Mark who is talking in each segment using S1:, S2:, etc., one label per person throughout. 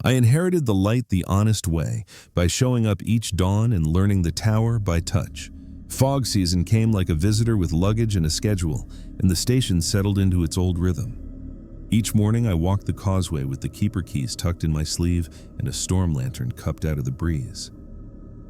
S1: I inherited the light the honest way, by showing up each dawn and learning the tower by touch. Fog season came like a visitor with luggage and a schedule, and the station settled into its old rhythm. Each morning I walked the causeway with the keeper keys tucked in my sleeve and a storm lantern cupped out of the breeze.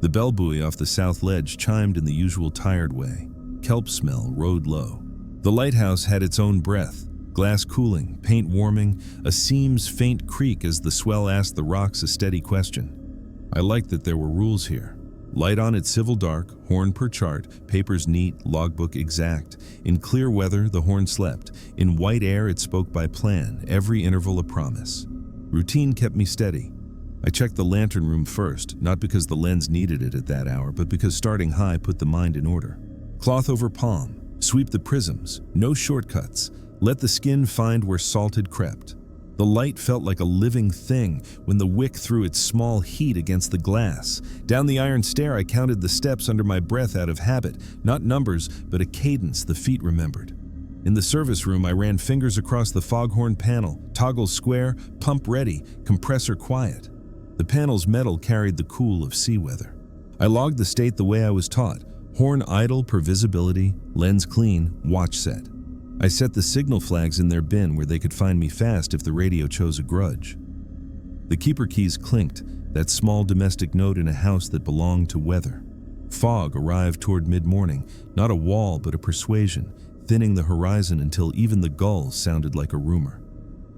S1: The bell buoy off the south ledge chimed in the usual tired way. Kelp smell rode low. The lighthouse had its own breath, glass cooling, paint warming, a seam's faint creak as the swell asked the rocks a steady question. I liked that there were rules here. Light on at civil dark, horn per chart, papers neat, logbook exact. In clear weather, the horn slept. In white air, it spoke by plan, every interval a promise. Routine kept me steady. I checked the lantern room first, not because the lens needed it at that hour, but because starting high put the mind in order. Cloth over palm, sweep the prisms, no shortcuts. Let the skin find where salt had crept. The light felt like a living thing when the wick threw its small heat against the glass. Down the iron stair I counted the steps under my breath out of habit, not numbers, but a cadence the feet remembered. In the service room I ran fingers across the foghorn panel, toggle square, pump ready, compressor quiet. The panel's metal carried the cool of sea weather. I logged the state the way I was taught, horn idle per visibility, lens clean, watch set. I set the signal flags in their bin where they could find me fast if the radio chose a grudge. The keeper keys clinked, that small domestic note in a house that belonged to weather. Fog arrived toward mid-morning, not a wall but a persuasion, thinning the horizon until even the gulls sounded like a rumor.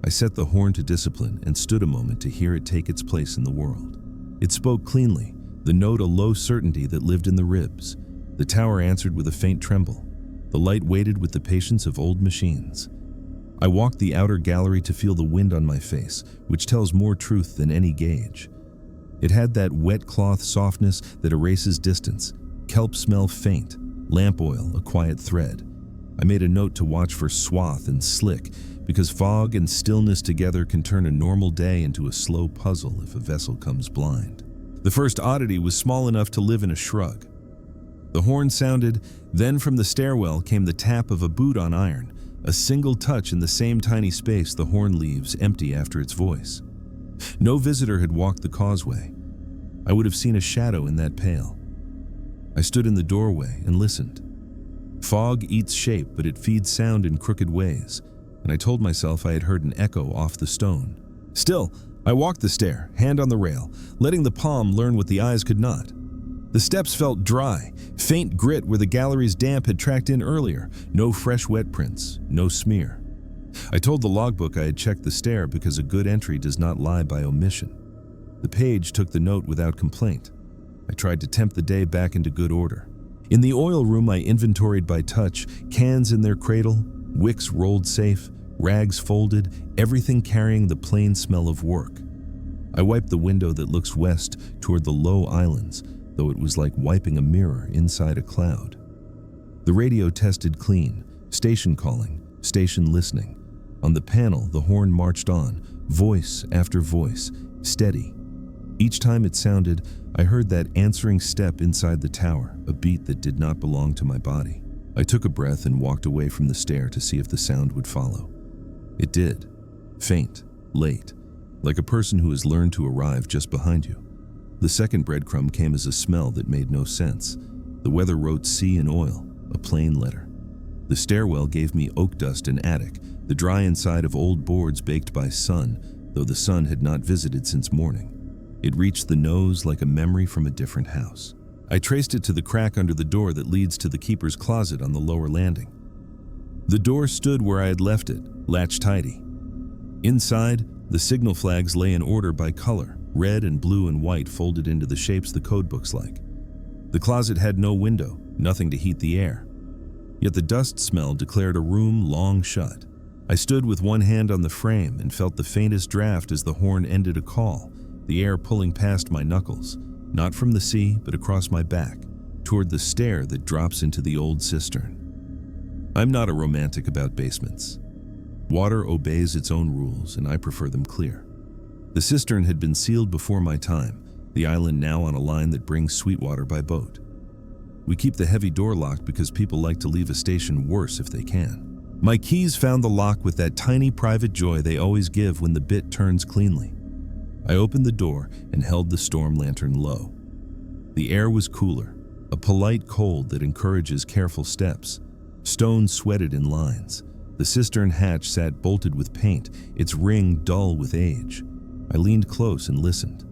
S1: I set the horn to discipline and stood a moment to hear it take its place in the world. It spoke cleanly, the note a low certainty that lived in the ribs. The tower answered with a faint tremble. The light waited with the patience of old machines. I walked the outer gallery to feel the wind on my face, which tells more truth than any gauge. It had that wet cloth softness that erases distance, kelp smell faint, lamp oil a quiet thread. I made a note to watch for swath and slick, because fog and stillness together can turn a normal day into a slow puzzle if a vessel comes blind. The first oddity was small enough to live in a shrug. The horn sounded, then from the stairwell came the tap of a boot on iron, a single touch in the same tiny space the horn leaves empty after its voice. No visitor had walked the causeway. I would have seen a shadow in that pale. I stood in the doorway and listened. Fog eats shape, but it feeds sound in crooked ways, and I told myself I had heard an echo off the stone. Still, I walked the stair, hand on the rail, letting the palm learn what the eyes could not. The steps felt dry, faint grit where the gallery's damp had tracked in earlier, no fresh wet prints, no smear. I told the logbook I had checked the stair because a good entry does not lie by omission. The page took the note without complaint. I tried to tempt the day back into good order. In the oil room I inventoried by touch, cans in their cradle, wicks rolled safe, rags folded, everything carrying the plain smell of work. I wiped the window that looks west toward the low islands, though it was like wiping a mirror inside a cloud. The radio tested clean, station calling, station listening. On the panel, the horn marched on, voice after voice, steady. Each time it sounded, I heard that answering step inside the tower, a beat that did not belong to my body. I took a breath and walked away from the stair to see if the sound would follow. It did. Faint, late, like a person who has learned to arrive just behind you. The second breadcrumb came as a smell that made no sense. The weather wrote sea in oil, a plain letter. The stairwell gave me oak dust and attic, the dry inside of old boards baked by sun, though the sun had not visited since morning. It reached the nose like a memory from a different house. I traced it to the crack under the door that leads to the keeper's closet on the lower landing. The door stood where I had left it, latched tidy. Inside, the signal flags lay in order by color, red and blue and white folded into the shapes the code books like. The closet had no window, nothing to heat the air. Yet the dust smell declared a room long shut. I stood with one hand on the frame and felt the faintest draft as the horn ended a call, the air pulling past my knuckles, not from the sea but across my back, toward the stair that drops into the old cistern. I'm not a romantic about basements. Water obeys its own rules, and I prefer them clear. The cistern had been sealed before my time, the island now on a line that brings sweet water by boat. We keep the heavy door locked because people like to leave a station worse if they can. My keys found the lock with that tiny private joy they always give when the bit turns cleanly. I opened the door and held the storm lantern low. The air was cooler, a polite cold that encourages careful steps. Stone sweated in lines. The cistern hatch sat bolted with paint, its ring dull with age. I leaned close and listened.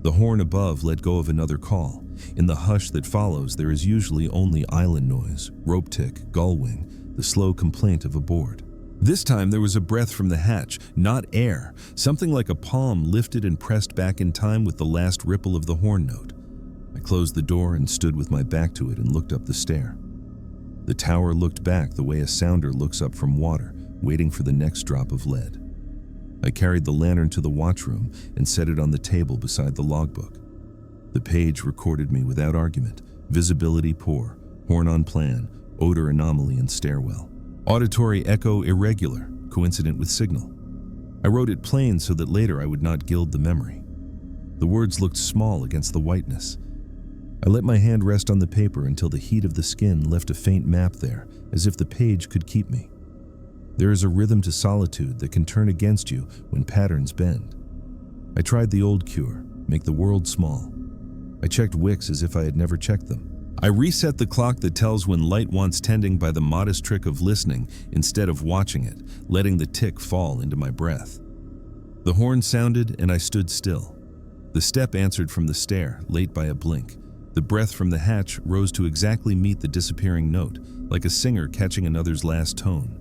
S1: The horn above let go of another call. In the hush that follows, there is usually only island noise, rope tick, gull wing, the slow complaint of a board. This time there was a breath from the hatch, not air, something like a palm lifted and pressed back in time with the last ripple of the horn note. I closed the door and stood with my back to it and looked up the stair. The tower looked back the way a sounder looks up from water, waiting for the next drop of lead. I carried the lantern to the watchroom and set it on the table beside the logbook. The page recorded me without argument. Visibility poor, horn on plan, odor anomaly in stairwell. Auditory echo irregular, coincident with signal. I wrote it plain so that later I would not gild the memory. The words looked small against the whiteness. I let my hand rest on the paper until the heat of the skin left a faint map there, as if the page could keep me. There is a rhythm to solitude that can turn against you when patterns bend. I tried the old cure, make the world small. I checked wicks as if I had never checked them. I reset the clock that tells when light wants tending by the modest trick of listening instead of watching it, letting the tick fall into my breath. The horn sounded and I stood still. The step answered from the stair, late by a blink. The breath from the hatch rose to exactly meet the disappearing note, like a singer catching another's last tone.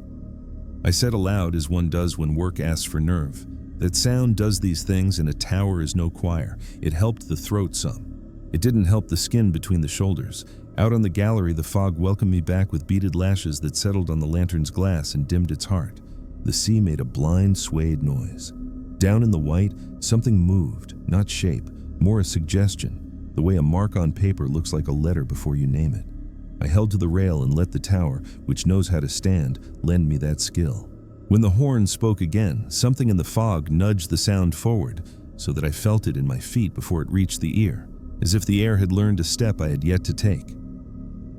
S1: I said aloud, as one does when work asks for nerve, that sound does these things and a tower is no choir. It helped the throat some. It didn't help the skin between the shoulders. Out on the gallery, the fog welcomed me back with beaded lashes that settled on the lantern's glass and dimmed its heart. The sea made a blind, swayed noise. Down in the white, something moved, not shape, more a suggestion, the way a mark on paper looks like a letter before you name it. I held to the rail and let the tower, which knows how to stand, lend me that skill. When the horn spoke again, something in the fog nudged the sound forward, so that I felt it in my feet before it reached the ear, as if the air had learned a step I had yet to take.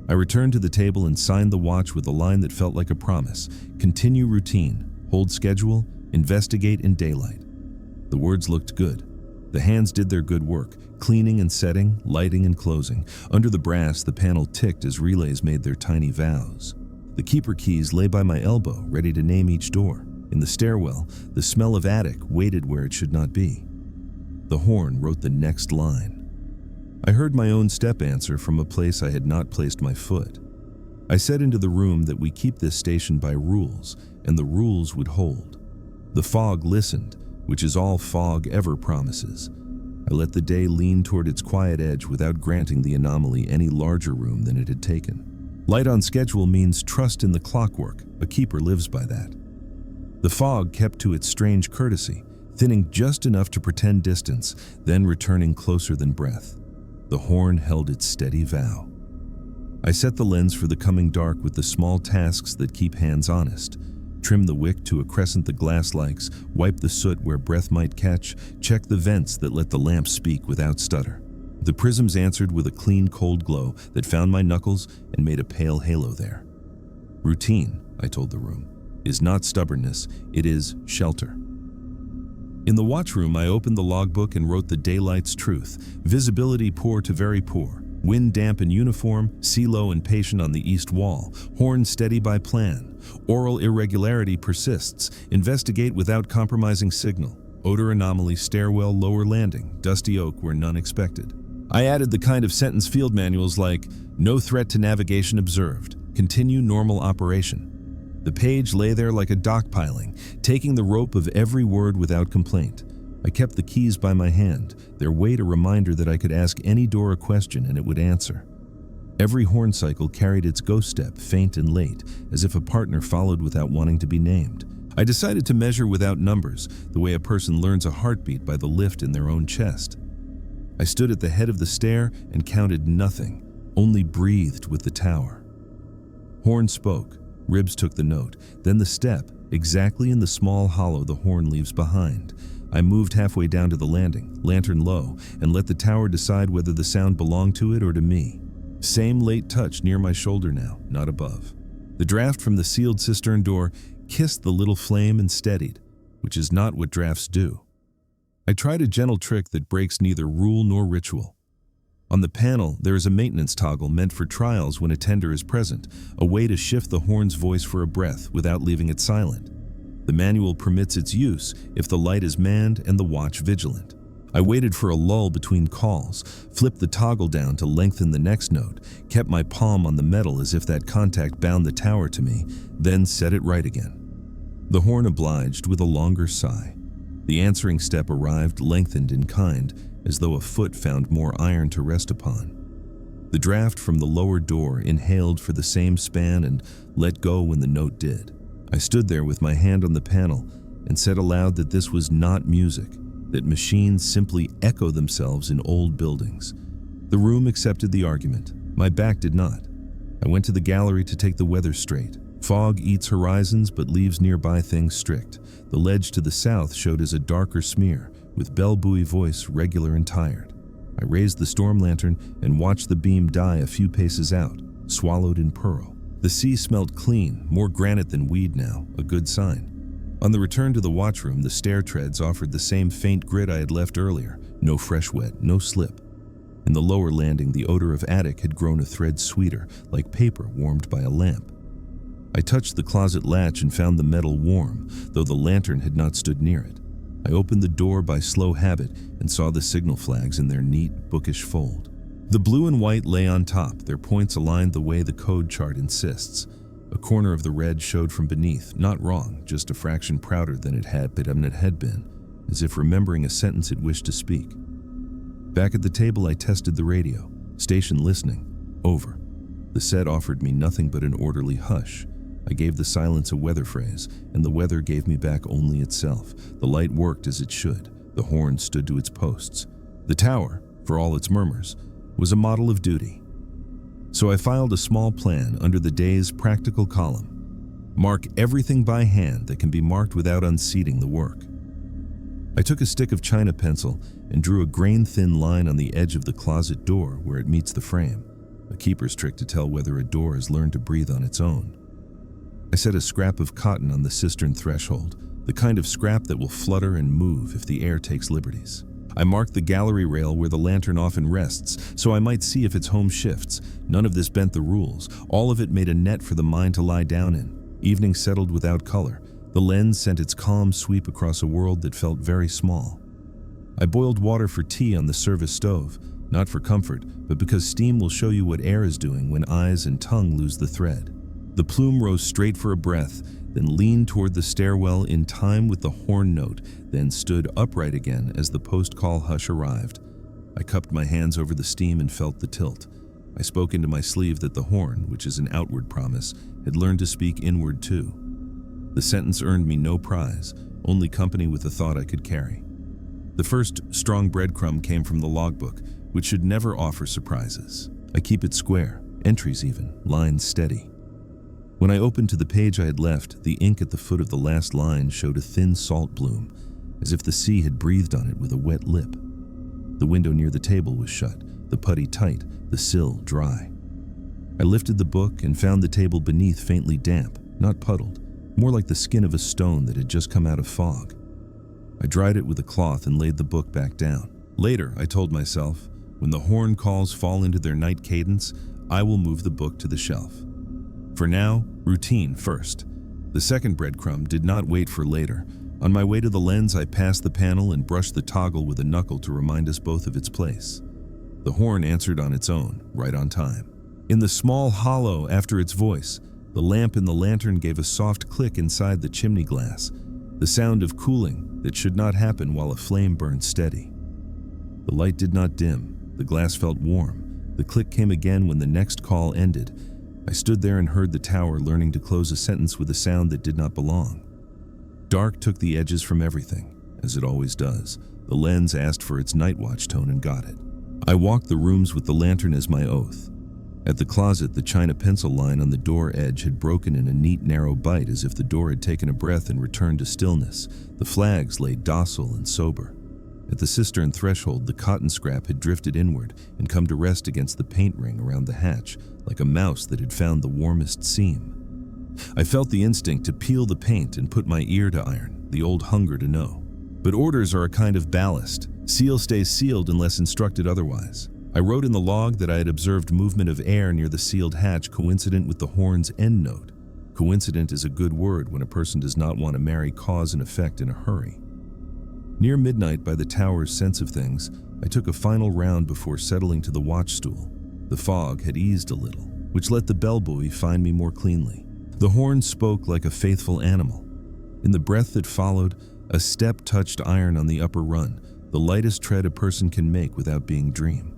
S1: I returned to the table and signed the watch with a line that felt like a promise. Continue routine, hold schedule, investigate in daylight. The words looked good. The hands did their good work, cleaning and setting, lighting and closing. Under the brass, the panel ticked as relays made their tiny vows. The keeper keys lay by my elbow, ready to name each door. In the stairwell, the smell of attic waited where it should not be. The horn wrote the next line. I heard my own step answer from a place I had not placed my foot. I said into the room that we keep this station by rules, and the rules would hold. The fog listened, which is all fog ever promises. I let the day lean toward its quiet edge without granting the anomaly any larger room than it had taken. Light on schedule means trust in the clockwork. A keeper lives by that. The fog kept to its strange courtesy, thinning just enough to pretend distance, then returning closer than breath. The horn held its steady vow. I set the lens for the coming dark with the small tasks that keep hands honest. Trim the wick to a crescent the glass likes, wipe the soot where breath might catch, check the vents that let the lamp speak without stutter. The prisms answered with a clean, cold glow that found my knuckles and made a pale halo there. Routine, I told the room, is not stubbornness, it is shelter. In the watchroom, I opened the logbook and wrote the daylight's truth. Visibility poor to very poor. Wind damp and uniform, sea low and patient on the east wall. Horn steady by plan. Oral irregularity persists. Investigate without compromising signal. Odor anomaly, stairwell, lower landing. Dusty oak where none expected. I added the kind of sentence field manuals like, no threat to navigation observed. Continue normal operation. The page lay there like a dock piling, taking the rope of every word without complaint. I kept the keys by my hand, their weight a reminder that I could ask any door a question and it would answer. Every horn cycle carried its ghost step, faint and late, as if a partner followed without wanting to be named. I decided to measure without numbers, the way a person learns a heartbeat by the lift in their own chest. I stood at the head of the stair and counted nothing, only breathed with the tower. Horn spoke. Ribs took the note, then the step, exactly in the small hollow the horn leaves behind. I moved halfway down to the landing, lantern low, and let the tower decide whether the sound belonged to it or to me. Same late touch near my shoulder now, not above. The draft from the sealed cistern door kissed the little flame and steadied, which is not what drafts do. I tried a gentle trick that breaks neither rule nor ritual. On the panel, there is a maintenance toggle meant for trials when a tender is present, a way to shift the horn's voice for a breath without leaving it silent. The manual permits its use if the light is manned and the watch vigilant. I waited for a lull between calls, flipped the toggle down to lengthen the next note, kept my palm on the metal as if that contact bound the tower to me, then set it right again. The horn obliged with a longer sigh. The answering step arrived lengthened in kind, as though a foot found more iron to rest upon. The draft from the lower door inhaled for the same span and let go when the note did. I stood there with my hand on the panel and said aloud that this was not music, that machines simply echo themselves in old buildings. The room accepted the argument. My back did not. I went to the gallery to take the weather straight. Fog eats horizons but leaves nearby things strict. The ledge to the south showed as a darker smear, with bell buoy voice regular and tired. I raised the storm lantern and watched the beam die a few paces out, swallowed in pearl. The sea smelled clean, more granite than weed now, a good sign. On the return to the watchroom, the stair treads offered the same faint grit I had left earlier. No fresh wet, no slip. In the lower landing, the odor of attic had grown a thread sweeter, like paper warmed by a lamp. I touched the closet latch and found the metal warm, though the lantern had not stood near it. I opened the door by slow habit and saw the signal flags in their neat, bookish fold. The blue and white lay on top, their points aligned the way the code chart insists. A corner of the red showed from beneath, not wrong, just a fraction prouder than it had been, as if remembering a sentence it wished to speak. Back at the table, I tested the radio. Station listening. Over. The set offered me nothing but an orderly hush. I gave the silence a weather phrase, and the weather gave me back only itself. The light worked as it should. The horn stood to its posts. The tower, for all its murmurs, was a model of duty. So I filed a small plan under the day's practical column. Mark everything by hand that can be marked without unseating the work. I took a stick of china pencil and drew a grain-thin line on the edge of the closet door where it meets the frame, a keeper's trick to tell whether a door has learned to breathe on its own. I set a scrap of cotton on the cistern threshold, the kind of scrap that will flutter and move if the air takes liberties. I marked the gallery rail where the lantern often rests, so I might see if its home shifts. None of this bent the rules. All of it made a net for the mind to lie down in. Evening settled without color. The lens sent its calm sweep across a world that felt very small. I boiled water for tea on the service stove, not for comfort, but because steam will show you what air is doing when eyes and tongue lose the thread. The plume rose straight for a breath, then leaned toward the stairwell in time with the horn note, then stood upright again as the post-call hush arrived. I cupped my hands over the steam and felt the tilt. I spoke into my sleeve that the horn, which is an outward promise, had learned to speak inward too. The sentence earned me no prize, only company with the thought I could carry. The first strong breadcrumb came from the logbook, which should never offer surprises. I keep it square, entries even, lines steady. When I opened to the page I had left, the ink at the foot of the last line showed a thin salt bloom, as if the sea had breathed on it with a wet lip. The window near the table was shut, the putty tight, the sill dry. I lifted the book and found the table beneath faintly damp, not puddled, more like the skin of a stone that had just come out of fog. I dried it with a cloth and laid the book back down. Later, I told myself, when the horn calls fall into their night cadence, I will move the book to the shelf. For now, routine first. The second breadcrumb did not wait for later. On my way to the lens, I passed the panel and brushed the toggle with a knuckle to remind us both of its place. The horn answered on its own, right on time. In the small hollow after its voice, the lamp in the lantern gave a soft click inside the chimney glass, the sound of cooling that should not happen while a flame burned steady. The light did not dim. The glass felt warm. The click came again when the next call ended. I stood there and heard the tower learning to close a sentence with a sound that did not belong. Dark took the edges from everything, as it always does. The lens asked for its night watch tone and got it. I walked the rooms with the lantern as my oath. At the closet, the china pencil line on the door edge had broken in a neat narrow bite as if the door had taken a breath and returned to stillness. The flags lay docile and sober. At the cistern threshold, the cotton scrap had drifted inward and come to rest against the paint ring around the hatch, like a mouse that had found the warmest seam. I felt the instinct to peel the paint and put my ear to iron, the old hunger to know. But orders are a kind of ballast. Seal stays sealed unless instructed otherwise. I wrote in the log that I had observed movement of air near the sealed hatch coincident with the horn's end note. Coincident is a good word when a person does not want to marry cause and effect in a hurry. Near midnight, by the tower's sense of things, I took a final round before settling to the watch stool. The fog had eased a little, which let the bell buoy find me more cleanly. The horn spoke like a faithful animal. In the breath that followed, a step touched iron on the upper run, the lightest tread a person can make without being dream.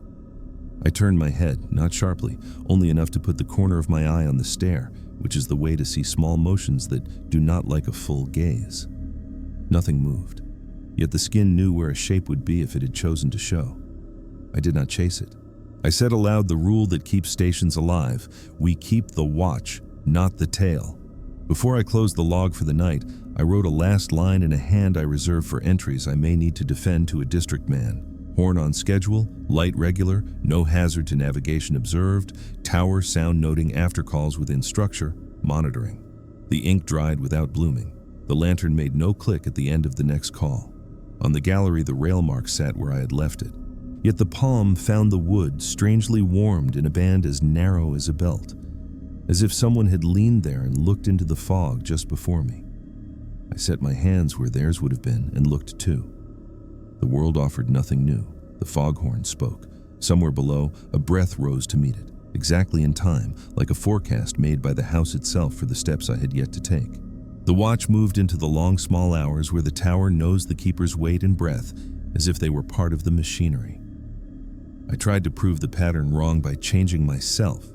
S1: I turned my head, not sharply, only enough to put the corner of my eye on the stair, which is the way to see small motions that do not like a full gaze. Nothing moved, yet the skin knew where a shape would be if it had chosen to show. I did not chase it. I said aloud the rule that keeps stations alive: we keep the watch, not the tail. Before I closed the log for the night, I wrote a last line in a hand I reserve for entries I may need to defend to a district man. Horn on schedule, light regular, no hazard to navigation observed, tower sound noting after calls within structure, monitoring. The ink dried without blooming. The lantern made no click at the end of the next call. On the gallery, the rail mark sat where I had left it. Yet the palm found the wood strangely warmed in a band as narrow as a belt, as if someone had leaned there and looked into the fog just before me. I set my hands where theirs would have been and looked too. The world offered nothing new. The foghorn spoke. Somewhere below, a breath rose to meet it, exactly in time, like a forecast made by the house itself for the steps I had yet to take. The watch moved into the long, small hours where the tower knows the keeper's weight and breath, as if they were part of the machinery. I tried to prove the pattern wrong by changing myself.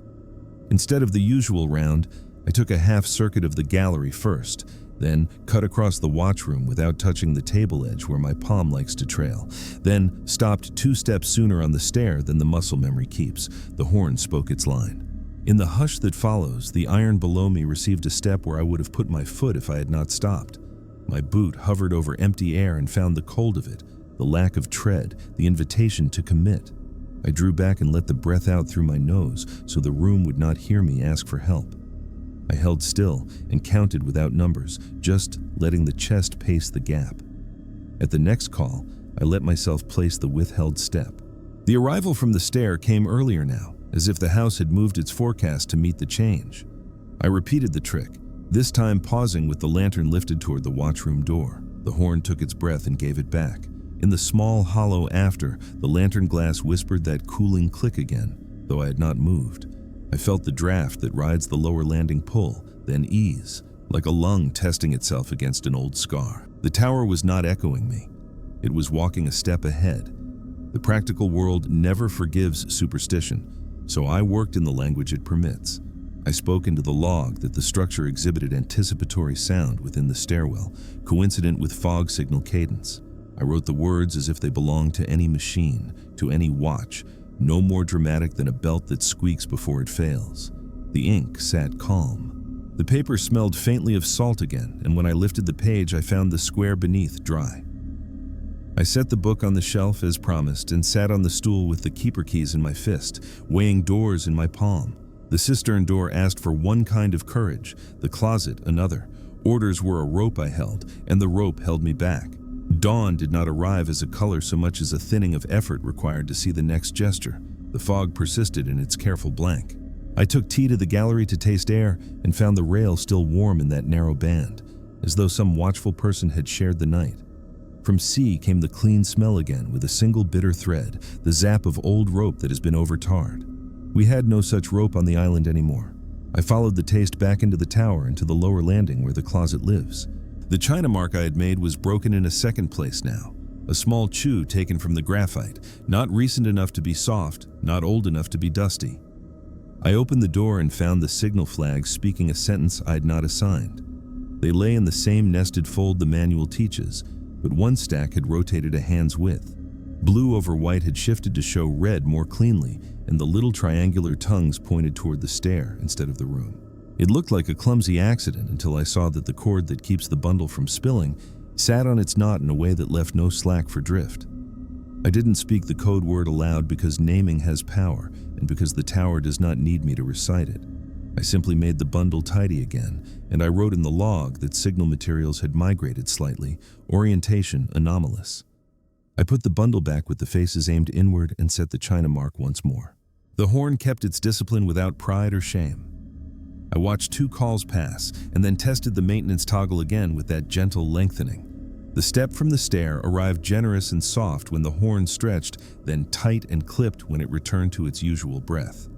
S1: Instead of the usual round, I took a half circuit of the gallery first, then cut across the watchroom without touching the table edge where my palm likes to trail, then stopped 2 steps sooner on the stair than the muscle memory keeps. The horn spoke its line. In the hush that follows, the iron below me received a step where I would have put my foot if I had not stopped. My boot hovered over empty air and found the cold of it, the lack of tread, the invitation to commit. I drew back and let the breath out through my nose so the room would not hear me ask for help. I held still and counted without numbers, just letting the chest pace the gap. At the next call, I let myself place the withheld step. The arrival from the stair came earlier now, as if the house had moved its forecast to meet the change. I repeated the trick, this time pausing with the lantern lifted toward the watchroom door. The horn took its breath and gave it back. In the small hollow after, the lantern glass whispered that cooling click again, though I had not moved. I felt the draft that rides the lower landing pull, then ease, like a lung testing itself against an old scar. The tower was not echoing me. It was walking a step ahead. The practical world never forgives superstition, so I worked in the language it permits. I spoke into the log that the structure exhibited anticipatory sound within the stairwell, coincident with fog signal cadence. I wrote the words as if they belonged to any machine, to any watch, no more dramatic than a belt that squeaks before it fails. The ink sat calm. The paper smelled faintly of salt again, and when I lifted the page, I found the square beneath dry. I set the book on the shelf as promised and sat on the stool with the keeper keys in my fist, weighing doors in my palm. The cistern door asked for one kind of courage, the closet another. Orders were a rope I held, and the rope held me back. Dawn did not arrive as a color so much as a thinning of effort required to see the next gesture. The fog persisted in its careful blank. I took tea to the gallery to taste air and found the rail still warm in that narrow band, as though some watchful person had shared the night. From sea came the clean smell again with a single bitter thread, the zap of old rope that has been over-tarred. We had no such rope on the island anymore. I followed the taste back into the tower and to the lower landing where the closet lives. The china mark I had made was broken in a second place now, a small chew taken from the graphite, not recent enough to be soft, not old enough to be dusty. I opened the door and found the signal flags speaking a sentence I'd not assigned. They lay in the same nested fold the manual teaches, but one stack had rotated a hand's width. Blue over white had shifted to show red more cleanly, and the little triangular tongues pointed toward the stair instead of the room. It looked like a clumsy accident until I saw that the cord that keeps the bundle from spilling sat on its knot in a way that left no slack for drift. I didn't speak the code word aloud because naming has power and because the tower does not need me to recite it. I simply made the bundle tidy again, and I wrote in the log that signal materials had migrated slightly, orientation anomalous. I put the bundle back with the faces aimed inward and set the China mark once more. The horn kept its discipline without pride or shame. I watched 2 calls pass and then tested the maintenance toggle again with that gentle lengthening. The step from the stair arrived generous and soft when the horn stretched, then tight and clipped when it returned to its usual breath.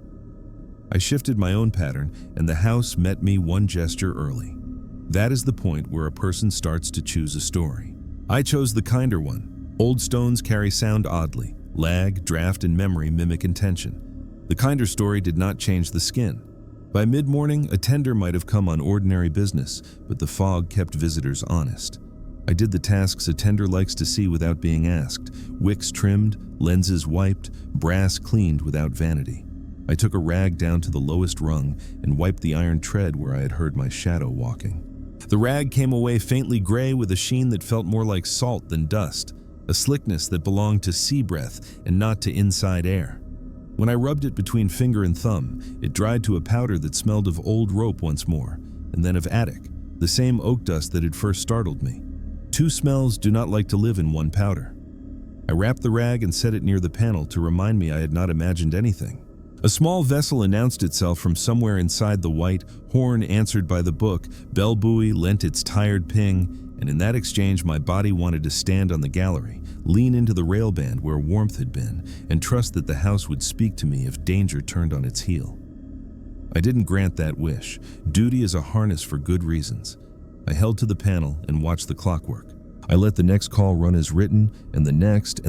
S1: I shifted my own pattern, and the house met me one gesture early. That is the point where a person starts to choose a story. I chose the kinder one. Old stones carry sound oddly. Lag, draft, and memory mimic intention. The kinder story did not change the skin. By mid-morning, a tender might have come on ordinary business, but the fog kept visitors honest. I did the tasks a tender likes to see without being asked. Wicks trimmed, lenses wiped, brass cleaned without vanity. I took a rag down to the lowest rung and wiped the iron tread where I had heard my shadow walking. The rag came away faintly gray with a sheen that felt more like salt than dust, a slickness that belonged to sea breath and not to inside air. When I rubbed it between finger and thumb, it dried to a powder that smelled of old rope once more, and then of attic, the same oak dust that had first startled me. 2 smells do not like to live in one powder. I wrapped the rag and set it near the panel to remind me I had not imagined anything. A small vessel announced itself from somewhere inside the white, horn answered by the book, bell buoy lent its tired ping, and in that exchange my body wanted to stand on the gallery, lean into the rail band where warmth had been, and trust that the house would speak to me if danger turned on its heel. I didn't grant that wish. Duty is a harness for good reasons. I held to the panel and watched the clockwork. I let the next call run as written, and the next,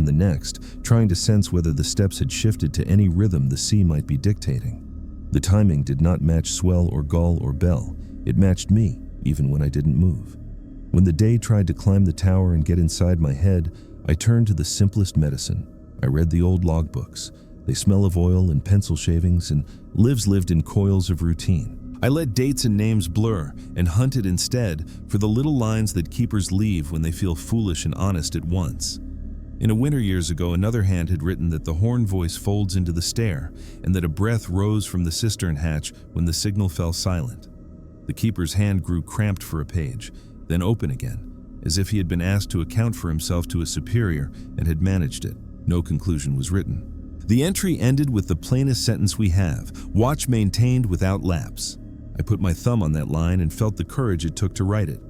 S1: trying to sense whether the steps had shifted to any rhythm the sea might be dictating. The timing did not match swell or gull or bell. It matched me, even when I didn't move. When the day tried to climb the tower and get inside my head, I turned to the simplest medicine. I read the old logbooks. They smell of oil and pencil shavings, and lives lived in coils of routine. I let dates and names blur and hunted instead for the little lines that keepers leave when they feel foolish and honest at once. In a winter years ago, another hand had written that the horn voice folds into the stair and that a breath rose from the cistern hatch when the signal fell silent. The keeper's hand grew cramped for a page, then open again, as if he had been asked to account for himself to a superior and had managed it. No conclusion was written. The entry ended with the plainest sentence we have: watch maintained without lapse. I put my thumb on that line and felt the courage it took to write it.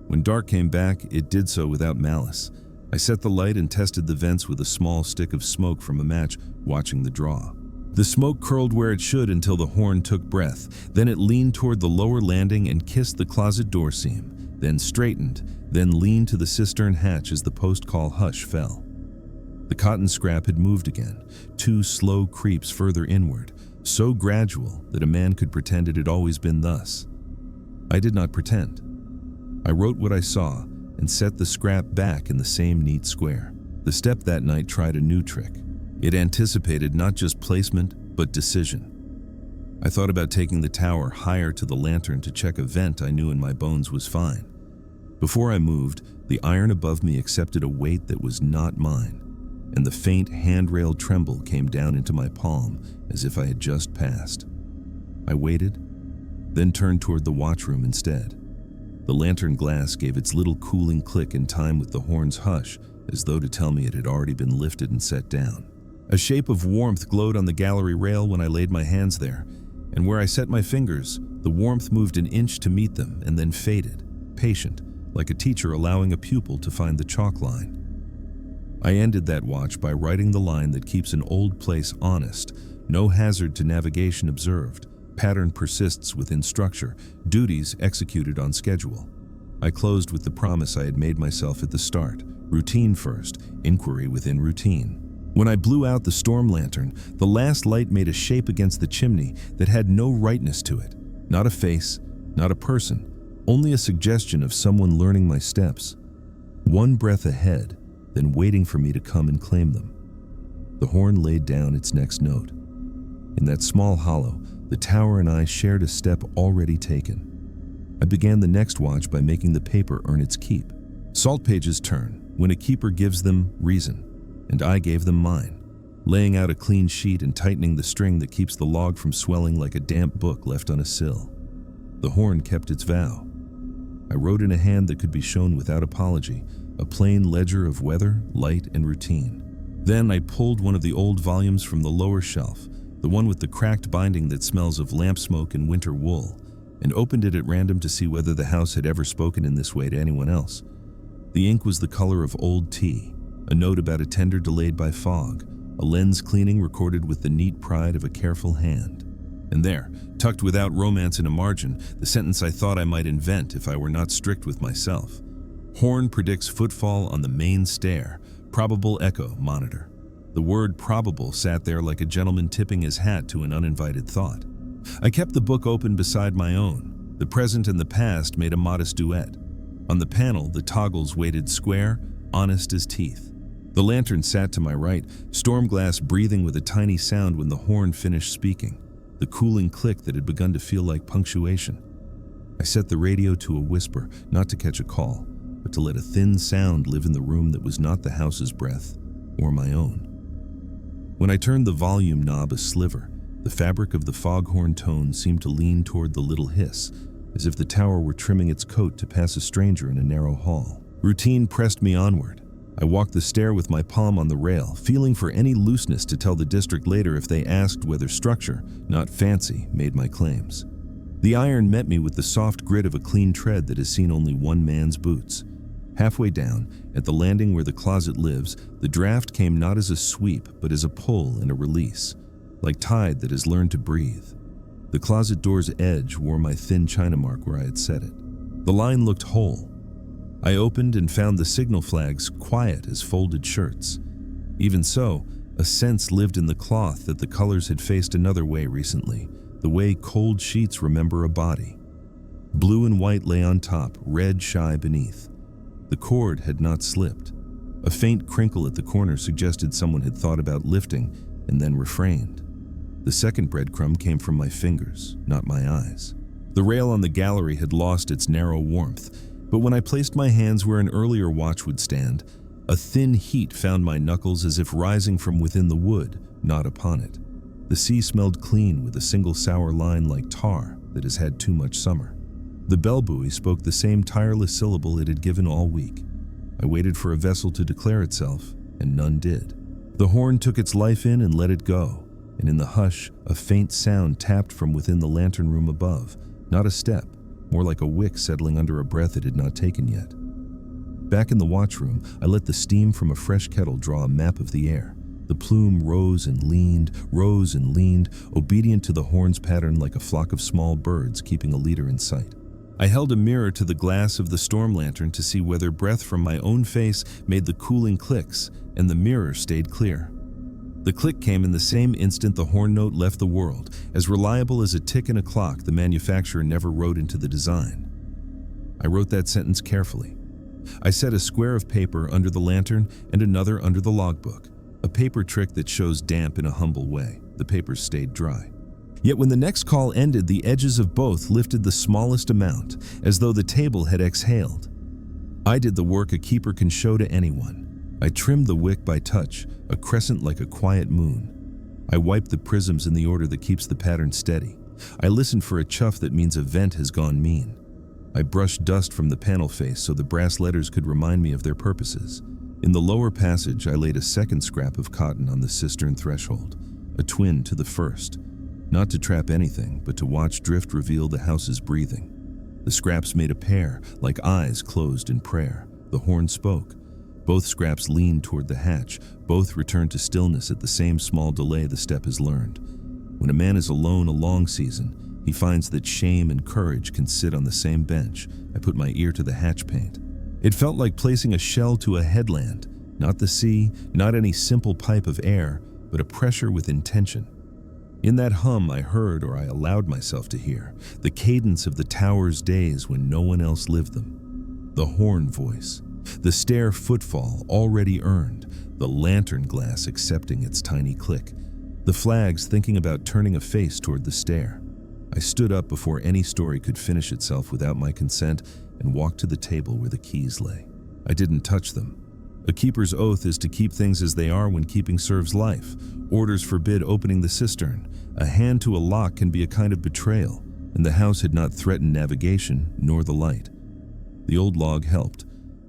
S1: When dark came back, it did so without malice. I set the light and tested the vents with a small stick of smoke from a match, watching the draw. The smoke curled where it should until the horn took breath. Then it leaned toward the lower landing and kissed the closet door seam, then straightened, then leaned to the cistern hatch as the post-call hush fell. The cotton scrap had moved again, 2 slow creeps further inward, so gradual that a man could pretend it had always been thus. I did not pretend. I wrote what I saw and set the scrap back in the same neat square. The step that night tried a new trick. It anticipated not just placement, but decision. I thought about taking the tower higher to the lantern to check a vent I knew in my bones was fine. Before I moved, the iron above me accepted a weight that was not mine, and the faint handrail tremble came down into my palm as if I had just passed. I waited, then turned toward the watchroom instead. The lantern glass gave its little cooling click in time with the horn's hush, as though to tell me it had already been lifted and set down. A shape of warmth glowed on the gallery rail when I laid my hands there, and where I set my fingers, the warmth moved an inch to meet them and then faded, patient, like a teacher allowing a pupil to find the chalk line. I ended that watch by writing the line that keeps an old place honest, no hazard to navigation observed, pattern persists within structure, duties executed on schedule. I closed with the promise I had made myself at the start: routine first, inquiry within routine. When I blew out the storm lantern, the last light made a shape against the chimney that had no rightness to it. Not a face, not a person, only a suggestion of someone learning my steps. One breath ahead, then waiting for me to come and claim them. The horn laid down its next note. In that small hollow, the tower and I shared a step already taken. I began the next watch by making the paper earn its keep. Salt pages turn when a keeper gives them reason, and I gave them mine. laying out a clean sheet and tightening the string that keeps the log from swelling like a damp book left on a sill. The horn kept its vow. I wrote in a hand that could be shown without apology, a plain ledger of weather, light, and routine. Then I pulled one of the old volumes from the lower shelf, the one with the cracked binding that smells of lamp smoke and winter wool, and opened it at random to see whether the house had ever spoken in this way to anyone else. The ink was the color of old tea, a note about a tender delayed by fog, a lens cleaning recorded with the neat pride of a careful hand. And there, tucked without romance in a margin, the sentence I thought I might invent if I were not strict with myself. Horn predicts footfall on the Maine stair, probable echo monitor. The word probable sat there like a gentleman tipping his hat to an uninvited thought. I kept the book open beside my own. The present and the past made a modest duet. On the panel, the toggles waited square, honest as teeth. The lantern sat to my right, storm glass breathing with a tiny sound when the horn finished speaking, the cooling click that had begun to feel like punctuation. I set the radio to a whisper, not to catch a call, but to let a thin sound live in the room that was not the house's breath or my own. When I turned the volume knob a sliver, the fabric of the foghorn tone seemed to lean toward the little hiss, as if the tower were trimming its coat to pass a stranger in a narrow hall. Routine pressed me onward. I walked the stair with my palm on the rail, feeling for any looseness to tell the district later if they asked whether structure, not fancy, made my claims. The iron met me with the soft grit of a clean tread that has seen only one man's boots. Halfway down, at the landing where the closet lives, the draft came not as a sweep, but as a pull and a release, like tide that has learned to breathe. The closet door's edge wore my thin china mark where I had set it. The line looked whole. I opened and found the signal flags quiet as folded shirts. Even so, a sense lived in the cloth that the colors had faced another way recently, the way cold sheets remember a body. Blue and white lay on top, red shy beneath. The cord had not slipped. A faint crinkle at the corner suggested someone had thought about lifting and then refrained. The second breadcrumb came from my fingers, not my eyes. The rail on the gallery had lost its narrow warmth, but when I placed my hands where an earlier watch would stand, a thin heat found my knuckles as if rising from within the wood, not upon it. The sea smelled clean with a single sour line like tar that has had too much summer. The bell buoy spoke the same tireless syllable it had given all week. I waited for a vessel to declare itself, and none did. The horn took its life in and let it go, and in the hush, a faint sound tapped from within the lantern room above, not a step, more like a wick settling under a breath it had not taken yet. Back in the watchroom, I let the steam from a fresh kettle draw a map of the air. The plume rose and leaned, obedient to the horn's pattern like a flock of small birds keeping a leader in sight. I held a mirror to the glass of the storm lantern to see whether breath from my own face made the cooling clicks, and the mirror stayed clear. The click came in the same instant the horn note left the world, as reliable as a tick in a clock the manufacturer never wrote into the design. I wrote that sentence carefully. I set a square of paper under the lantern and another under the logbook, a paper trick that shows damp in a humble way. The papers stayed dry. Yet when the next call ended, the edges of both lifted the smallest amount, as though the table had exhaled. I did the work a keeper can show to anyone. I trimmed the wick by touch, a crescent like a quiet moon. I wiped the prisms in the order that keeps the pattern steady. I listened for a chuff that means a vent has gone mean. I brushed dust from the panel face so the brass letters could remind me of their purposes. In the lower passage, I laid a second scrap of cotton on the cistern threshold, a twin to the first. Not to trap anything, but to watch drift reveal the house's breathing. The scraps made a pair, like eyes closed in prayer. The horn spoke. Both scraps leaned toward the hatch. Both returned to stillness at the same small delay the step has learned. When a man is alone a long season, he finds that shame and courage can sit on the same bench. I put my ear to the hatch paint. It felt like placing a shell to a headland. Not the sea, not any simple pipe of air, but a pressure with intention. In that hum I heard, or I allowed myself to hear, the cadence of the tower's days when no one else lived them. The horn voice. The stair footfall already earned, the lantern glass accepting its tiny click, the flags thinking about turning a face toward the stair. I stood up before any story could finish itself without my consent and walked to the table where the keys lay. I didn't touch them. A keeper's oath is to keep things as they are when keeping serves life. Orders forbid opening the cistern. A hand to a lock can be a kind of betrayal, and the house had not threatened navigation nor the light. The old log helped.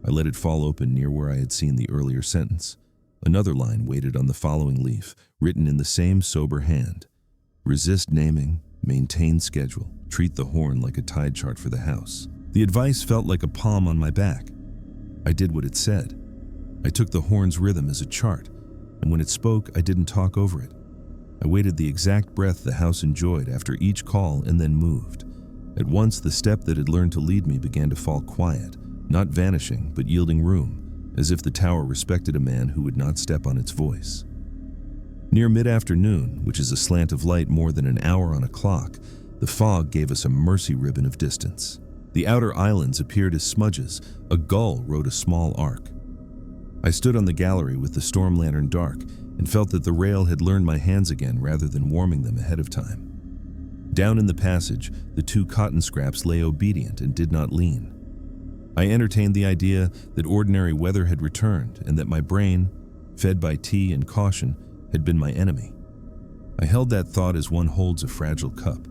S1: I let it fall open near where I had seen the earlier sentence. Another line waited on the following leaf, written in the same sober hand. Resist naming, maintain schedule, treat the horn like a tide chart for the house. The advice felt like a palm on my back. I did what it said. I took the horn's rhythm as a chart, and when it spoke, I didn't talk over it. I waited the exact breath the house enjoyed after each call and then moved. At once, the step that had learned to lead me began to fall quiet, not vanishing, but yielding room, as if the tower respected a man who would not step on its voice. Near mid-afternoon, which is a slant of light more than an hour on a clock, the fog gave us a mercy ribbon of distance. The outer islands appeared as smudges. A gull rode a small arc. I stood on the gallery with the storm lantern dark and felt that the rail had learned my hands again rather than warming them ahead of time. Down in the passage, the two cotton scraps lay obedient and did not lean. I entertained the idea that ordinary weather had returned and that my brain, fed by tea and caution, had been my enemy. I held that thought as one holds a fragile cup.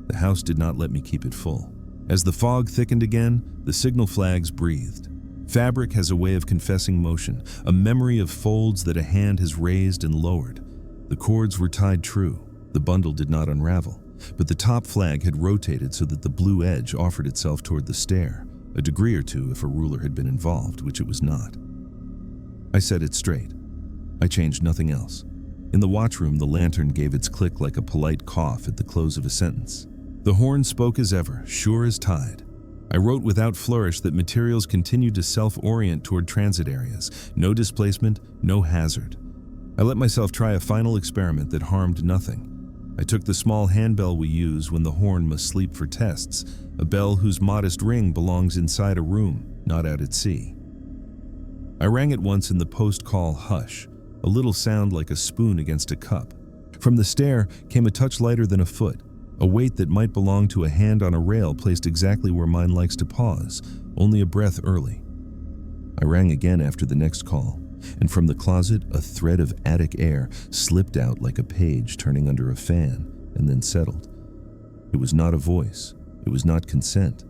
S1: The house did not let me keep it full. As the fog thickened again, the signal flags breathed. Fabric has a way of confessing motion, a memory of folds that a hand has raised and lowered. The cords were tied true. The bundle did not unravel, but the top flag had rotated so that the blue edge offered itself toward the stair, a degree or two if a ruler had been involved, which it was not. I set it straight. I changed nothing else. In the watchroom, the lantern gave its click like a polite cough at the close of a sentence. The horn spoke as ever, sure as tide. I wrote without flourish that materials continued to self-orient toward transit areas. No displacement, no hazard. I let myself try a final experiment that harmed nothing. I took the small handbell we use when the horn must sleep for tests, a bell whose modest ring belongs inside a room, not out at sea. I rang it once in the post-call hush, a little sound like a spoon against a cup. From the stair came a touch lighter than a foot, a weight that might belong to a hand on a rail placed exactly where mine likes to pause, only a breath early. I rang again after the next call, and from the closet a thread of attic air slipped out like a page turning under a fan and then settled. It was not a voice. It was not consent.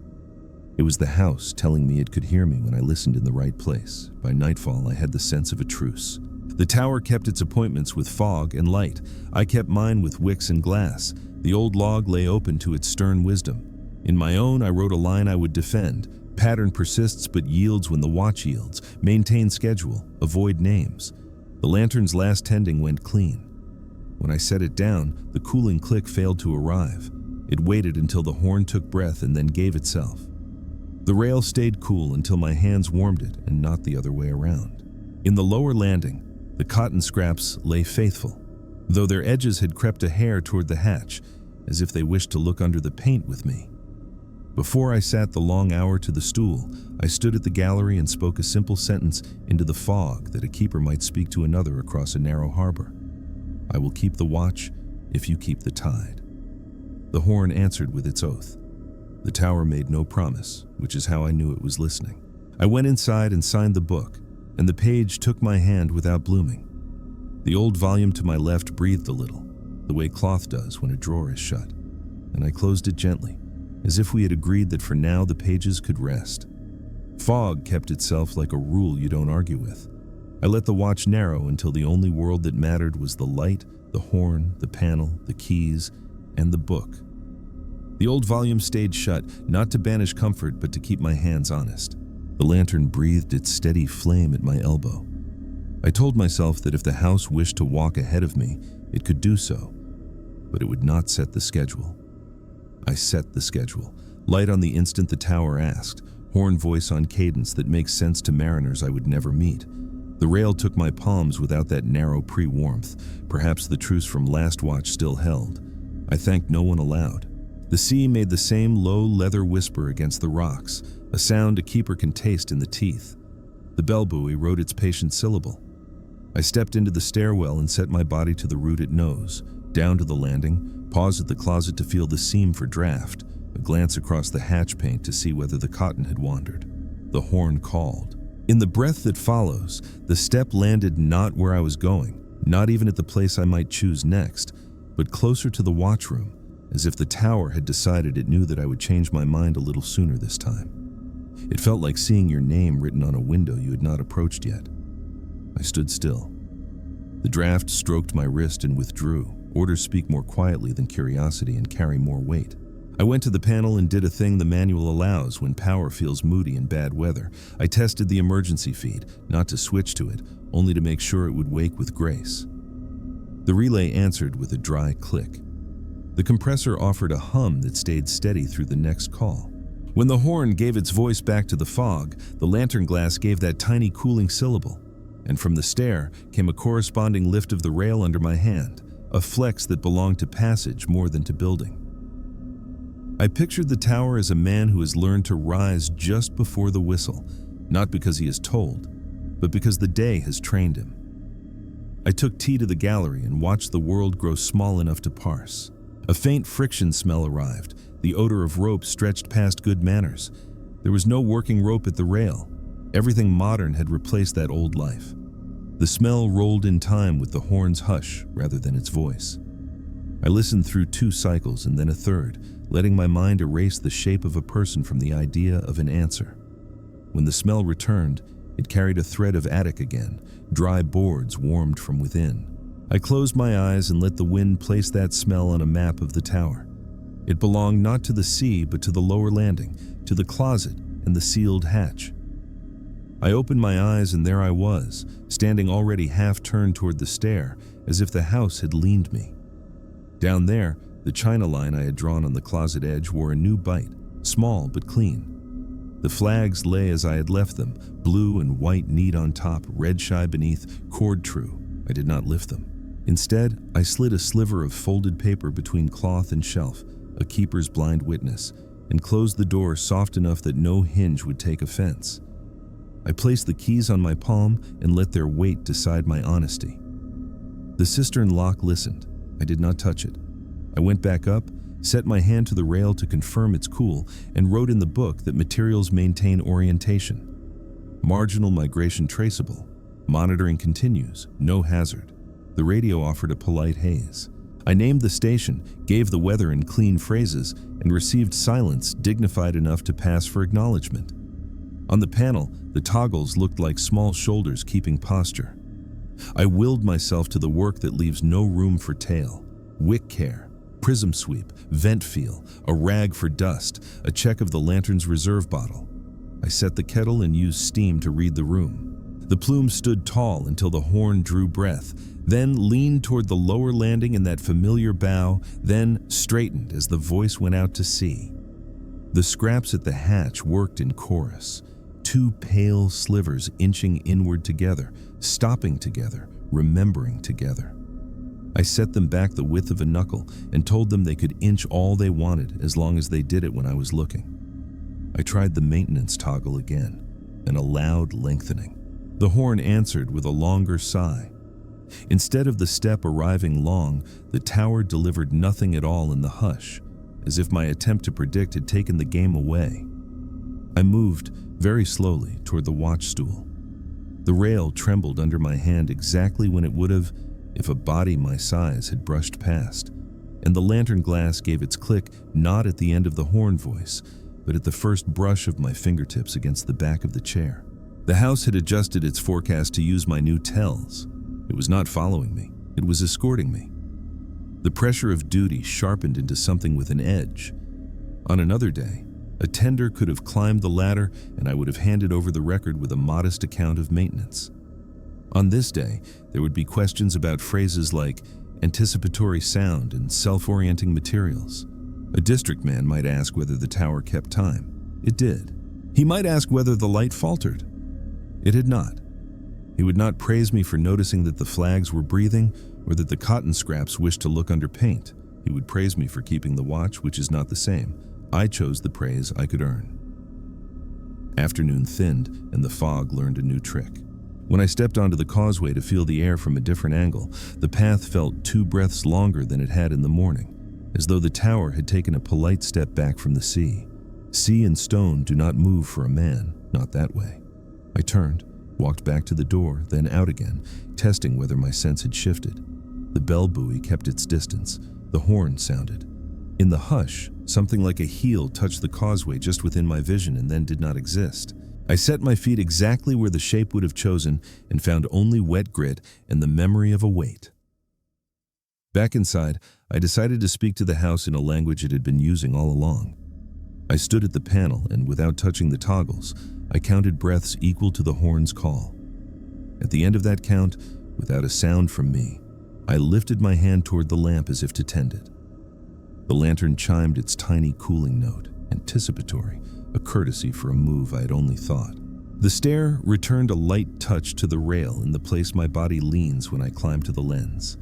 S1: It was the house telling me it could hear me when I listened in the right place. By nightfall, I had the sense of a truce. The tower kept its appointments with fog and light. I kept mine with wicks and glass. The old log lay open to its stern wisdom. In my own, I wrote a line I would defend. Pattern persists but yields when the watch yields. Maintain schedule. Avoid names. The lantern's last tending went clean. When I set it down, the cooling click failed to arrive. It waited until the horn took breath and then gave itself. The rail stayed cool until my hands warmed it and not the other way around. In the lower landing, the cotton scraps lay faithful, though their edges had crept a hair toward the hatch, as if they wished to look under the paint with me. Before I sat the long hour to the stool, I stood at the gallery and spoke a simple sentence into the fog that a keeper might speak to another across a narrow harbor. I will keep the watch if you keep the tide. The horn answered with its oath. The tower made no promise, which is how I knew it was listening. I went inside and signed the book, and the page took my hand without blooming. The old volume to my left breathed a little, the way cloth does when a drawer is shut, and I closed it gently, as if we had agreed that for now the pages could rest. Fog kept itself like a rule you don't argue with. I let the watch narrow until the only world that mattered was the light, the horn, the panel, the keys, and the book. The old volume stayed shut, not to banish comfort, but to keep my hands honest. The lantern breathed its steady flame at my elbow. I told myself that if the house wished to walk ahead of me, it could do so, but it would not set the schedule. I set the schedule, light on the instant the tower asked, horn voice on cadence that makes sense to mariners I would never meet. The rail took my palms without that narrow pre-warmth. Perhaps the truce from last watch still held. I thanked no one aloud. The sea made the same low leather whisper against the rocks, a sound a keeper can taste in the teeth. The bell buoy wrote its patient syllable. I stepped into the stairwell and set my body to the route it knows, down to the landing, paused at the closet to feel the seam for draft, a glance across the hatch paint to see whether the cotton had wandered. The horn called. In the breath that follows, the step landed not where I was going, not even at the place I might choose next, but closer to the watchroom, as if the tower had decided it knew that I would change my mind a little sooner this time. It felt like seeing your name written on a window you had not approached yet. I stood still. The draft stroked my wrist and withdrew. Orders speak more quietly than curiosity and carry more weight. I went to the panel and did a thing the manual allows when power feels moody in bad weather. I tested the emergency feed, not to switch to it, only to make sure it would wake with grace. The relay answered with a dry click. The compressor offered a hum that stayed steady through the next call. When the horn gave its voice back to the fog, the lantern glass gave that tiny cooling syllable, and from the stair came a corresponding lift of the rail under my hand, a flex that belonged to passage more than to building. I pictured the tower as a man who has learned to rise just before the whistle, not because he is told, but because the day has trained him. I took tea to the gallery and watched the world grow small enough to parse. A faint friction smell arrived. The odor of rope stretched past good manners. There was no working rope at the rail. Everything modern had replaced that old life. The smell rolled in time with the horn's hush rather than its voice. I listened through 2 cycles and then a third, letting my mind erase the shape of a person from the idea of an answer. When the smell returned, it carried a thread of attic again, dry boards warmed from within. I closed my eyes and let the wind place that smell on a map of the tower. It belonged not to the sea, but to the lower landing, to the closet and the sealed hatch. I opened my eyes and there I was, standing already half turned toward the stair, as if the house had leaned me. Down there, the china line I had drawn on the closet edge wore a new bite, small but clean. The flags lay as I had left them, blue and white neat on top, red shy beneath, cord true. I did not lift them. Instead, I slid a sliver of folded paper between cloth and shelf, a keeper's blind witness, and closed the door soft enough that no hinge would take offense. I placed the keys on my palm and let their weight decide my honesty. The cistern lock listened. I did not touch it. I went back up, set my hand to the rail to confirm it's cool, and wrote in the book that materials maintain orientation. Marginal migration traceable. Monitoring continues, no hazard. The radio offered a polite haze. I named the station, gave the weather in clean phrases, and received silence dignified enough to pass for acknowledgement. On the panel, the toggles looked like small shoulders keeping posture. I willed myself to the work that leaves no room for tail. Wick care, prism sweep, vent feel, a rag for dust, a check of the lantern's reserve bottle. I set the kettle and used steam to read the room. The plume stood tall until the horn drew breath, then leaned toward the lower landing in that familiar bow, then straightened as the voice went out to sea. The scraps at the hatch worked in chorus, 2 pale slivers inching inward together, stopping together, remembering together. I set them back the width of a knuckle and told them they could inch all they wanted as long as they did it when I was looking. I tried the maintenance toggle again, and a loud lengthening. The horn answered with a longer sigh. Instead of the step arriving long, the tower delivered nothing at all in the hush, as if my attempt to predict had taken the game away. I moved very slowly toward the watch stool. The rail trembled under my hand exactly when it would have if a body my size had brushed past, and the lantern glass gave its click not at the end of the horn voice, but at the first brush of my fingertips against the back of the chair. The house had adjusted its forecast to use my new tells. It was not following me. It was escorting me. The pressure of duty sharpened into something with an edge. On another day, a tender could have climbed the ladder and I would have handed over the record with a modest account of maintenance. On this day, there would be questions about phrases like anticipatory sound and self-orienting materials. A district man might ask whether the tower kept time. It did. He might ask whether the light faltered. It had not. He would not praise me for noticing that the flags were breathing or that the cotton scraps wished to look under paint. He would praise me for keeping the watch, which is not the same. I chose the praise I could earn. Afternoon thinned, and the fog learned a new trick. When I stepped onto the causeway to feel the air from a different angle, the path felt 2 breaths longer than it had in the morning, as though the tower had taken a polite step back from the sea. Sea and stone do not move for a man, not that way. I turned, walked back to the door, then out again, testing whether my sense had shifted. The bell buoy kept its distance. The horn sounded. In the hush, something like a heel touched the causeway just within my vision and then did not exist. I set my feet exactly where the shape would have chosen and found only wet grit and the memory of a weight. Back inside, I decided to speak to the house in a language it had been using all along. I stood at the panel and, without touching the toggles, I counted breaths equal to the horn's call. At the end of that count, without a sound from me, I lifted my hand toward the lamp as if to tend it. The lantern chimed its tiny cooling note, anticipatory, a courtesy for a move I had only thought. The stair returned a light touch to the rail in the place my body leans when I climb to the lens.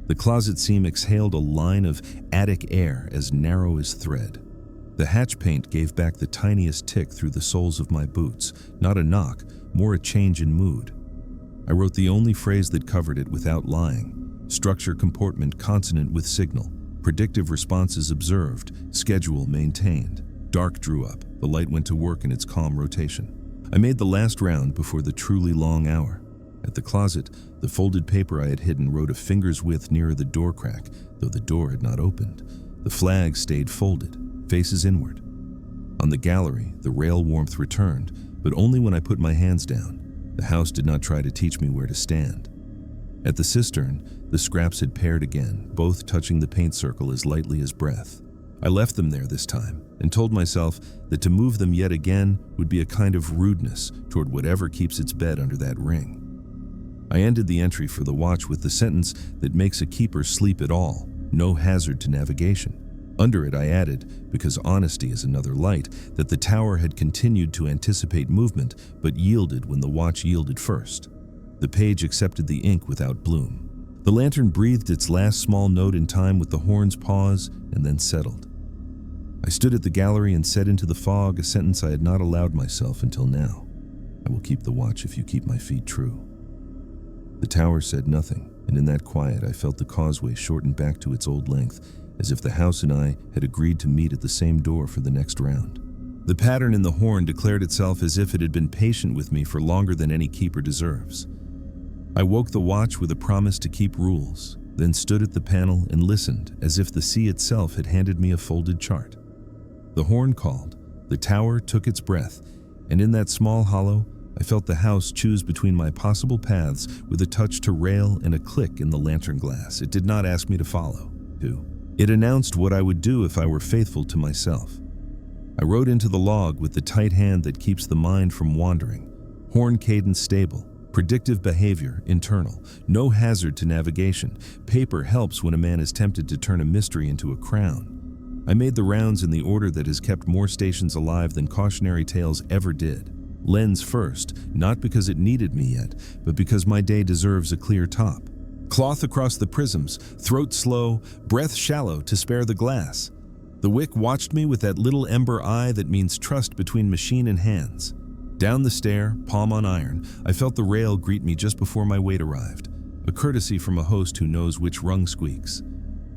S1: The closet seam exhaled a line of attic air as narrow as thread. The hatch paint gave back the tiniest tick through the soles of my boots, not a knock, more a change in mood. I wrote the only phrase that covered it without lying: structure comportment consonant with signal, predictive responses observed, schedule maintained. Dark drew up, the light went to work in its calm rotation. I made the last round before the truly long hour. At the closet, the folded paper I had hidden rode a finger's width nearer the door crack, though the door had not opened. The flag stayed folded, faces inward. On the gallery, the rail warmth returned, but only when I put my hands down. The house did not try to teach me where to stand. At the cistern, the scraps had paired again, both touching the paint circle as lightly as breath. I left them there this time, and told myself that to move them yet again would be a kind of rudeness toward whatever keeps its bed under that ring. I ended the entry for the watch with the sentence that makes a keeper sleep at all: no hazard to navigation. Under it I added, because honesty is another light, that the tower had continued to anticipate movement but yielded when the watch yielded first. The page accepted the ink without bloom. The lantern breathed its last small note in time with the horn's pause and then settled. I stood at the gallery and said into the fog a sentence I had not allowed myself until now: I will keep the watch if you keep my feet true. The tower said nothing, and in that quiet I felt the causeway shorten back to its old length, as if the house and I had agreed to meet at the same door for the next round. The pattern in the horn declared itself as if it had been patient with me for longer than any keeper deserves. I woke the watch with a promise to keep rules, then stood at the panel and listened as if the sea itself had handed me a folded chart. The horn called, the tower took its breath, and in that small hollow, I felt the house choose between my possible paths with a touch to rail and a click in the lantern glass. It did not ask me to follow. It announced what I would do if I were faithful to myself. I wrote into the log with the tight hand that keeps the mind from wandering: horn cadence stable, predictive behavior internal, no hazard to navigation. Paper helps when a man is tempted to turn a mystery into a crown. I made the rounds in the order that has kept more stations alive than cautionary tales ever did. Lens first, not because it needed me yet, but because my day deserves a clear top. Cloth across the prisms, throat slow, breath shallow to spare the glass. The wick watched me with that little ember eye that means trust between machine and hands. Down the stair, palm on iron, I felt the rail greet me just before my weight arrived, a courtesy from a host who knows which rung squeaks.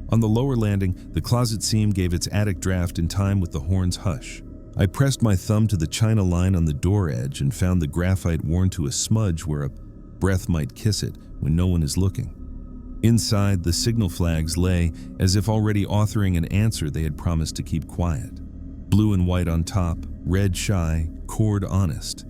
S1: On the lower landing, the closet seam gave its attic draft in time with the horn's hush. I pressed my thumb to the china line on the door edge and found the graphite worn to a smudge where a breath might kiss it when no one is looking. Inside, the signal flags lay as if already authoring an answer they had promised to keep quiet. Blue and white on top, red shy, cord honest.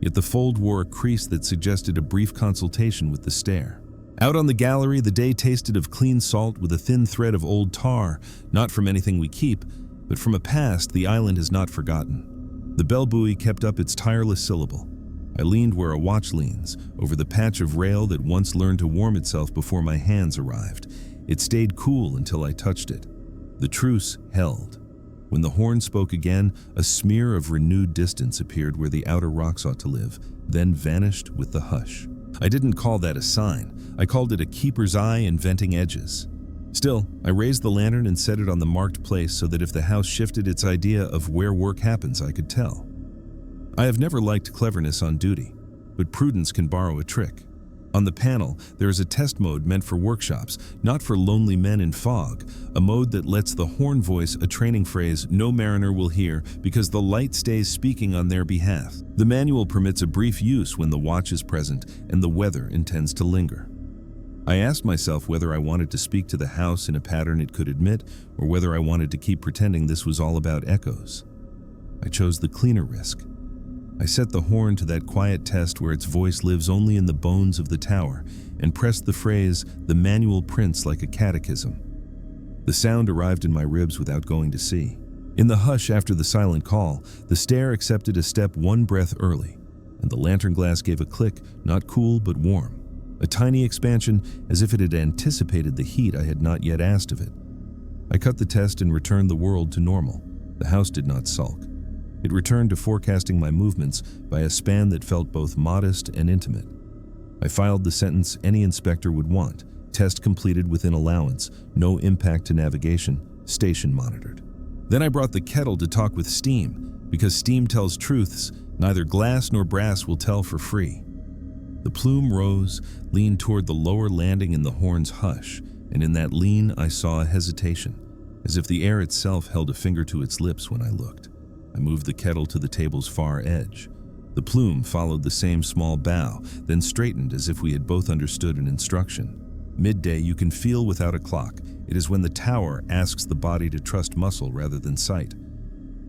S1: Yet the fold wore a crease that suggested a brief consultation with the stair. Out on the gallery, the day tasted of clean salt with a thin thread of old tar, not from anything we keep, but from a past the island has not forgotten. The bell buoy kept up its tireless syllable. I leaned where a watch leans, over the patch of rail that once learned to warm itself before my hands arrived. It stayed cool until I touched it. The truce held. When the horn spoke again, a smear of renewed distance appeared where the outer rocks ought to live, then vanished with the hush. I didn't call that a sign. I called it a keeper's eye inventing edges. Still, I raised the lantern and set it on the marked place so that if the house shifted its idea of where work happens, I could tell. I have never liked cleverness on duty, but prudence can borrow a trick. On the panel, there is a test mode meant for workshops, not for lonely men in fog, a mode that lets the horn voice a training phrase no mariner will hear because the light stays speaking on their behalf. The manual permits a brief use when the watch is present and the weather intends to linger. I asked myself whether I wanted to speak to the house in a pattern it could admit, or whether I wanted to keep pretending this was all about echoes. I chose the cleaner risk. I set the horn to that quiet test where its voice lives only in the bones of the tower and pressed the phrase the manual prints like a catechism. The sound arrived in my ribs without going to sea. In the hush after the silent call, the stair accepted a step one breath early, and the lantern glass gave a click, not cool but warm. A tiny expansion as if it had anticipated the heat I had not yet asked of it. I cut the test and returned the world to normal. The house did not sulk. It returned to forecasting my movements by a span that felt both modest and intimate. I filed the sentence any inspector would want. Test completed within allowance. No impact to navigation. Station monitored. Then I brought the kettle to talk with steam, because steam tells truths neither glass nor brass will tell for free. The plume rose, leaned toward the lower landing in the horn's hush, and in that lean I saw a hesitation, as if the air itself held a finger to its lips when I looked. I moved the kettle to the table's far edge. The plume followed the same small bow, then straightened as if we had both understood an instruction. Midday you can feel without a clock. It is when the tower asks the body to trust muscle rather than sight.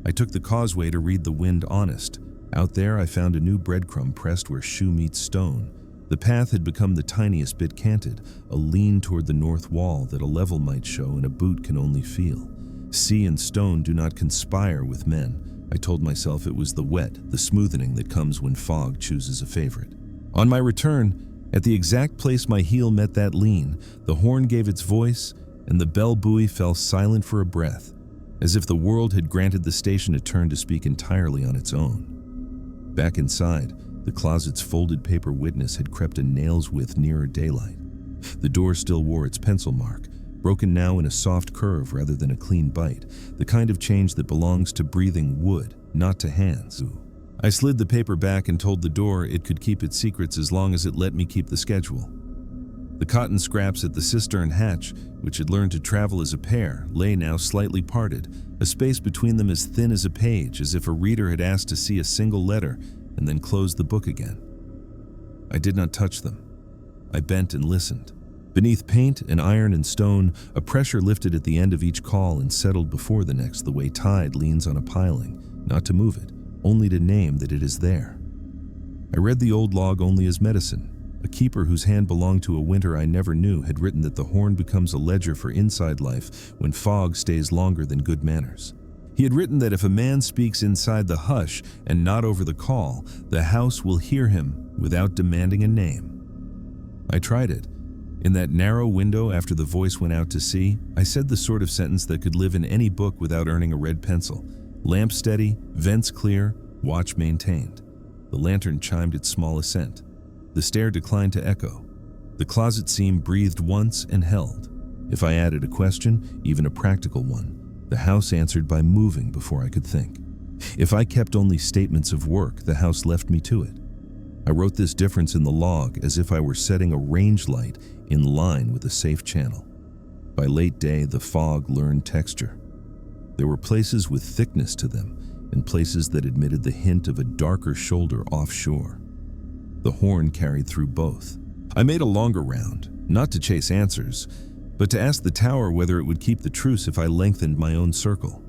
S1: I took the causeway to read the wind honest. Out there I found a new breadcrumb pressed where shoe meets stone. The path had become the tiniest bit canted, a lean toward the north wall that a level might show and a boot can only feel. Sea and stone do not conspire with men. I told myself it was the wet, the smoothing that comes when fog chooses a favorite. On my return, at the exact place my heel met that lean, the horn gave its voice, and the bell buoy fell silent for a breath, as if the world had granted the station a turn to speak entirely on its own. Back inside, the closet's folded paper witness had crept a nail's width nearer daylight. The door still wore its pencil mark, broken now in a soft curve rather than a clean bite, the kind of change that belongs to breathing wood, not to hands. I slid the paper back and told the door it could keep its secrets as long as it let me keep the schedule. The cotton scraps at the cistern hatch, which had learned to travel as a pair, lay now slightly parted, a space between them as thin as a page, as if a reader had asked to see a single letter and then closed the book again. I did not touch them. I bent and listened. Beneath paint and iron and stone, a pressure lifted at the end of each call and settled before the next the way tide leans on a piling, not to move it, only to name that it is there. I read the old log only as medicine. A keeper whose hand belonged to a winter I never knew had written that the horn becomes a ledger for inside life when fog stays longer than good manners. He had written that if a man speaks inside the hush and not over the call, the house will hear him without demanding a name. I tried it. In that narrow window after the voice went out to sea, I said the sort of sentence that could live in any book without earning a red pencil. Lamp steady, vents clear, watch maintained. The lantern chimed its small assent. The stair declined to echo. The closet seam breathed once and held. If I added a question, even a practical one, the house answered by moving before I could think. If I kept only statements of work, the house left me to it. I wrote this difference in the log as if I were setting a range light in line with a safe channel. By late day, the fog learned texture. There were places with thickness to them and places that admitted the hint of a darker shoulder offshore. The horn carried through both. I made a longer round, not to chase answers, but to ask the tower whether it would keep the truce if I lengthened my own circle.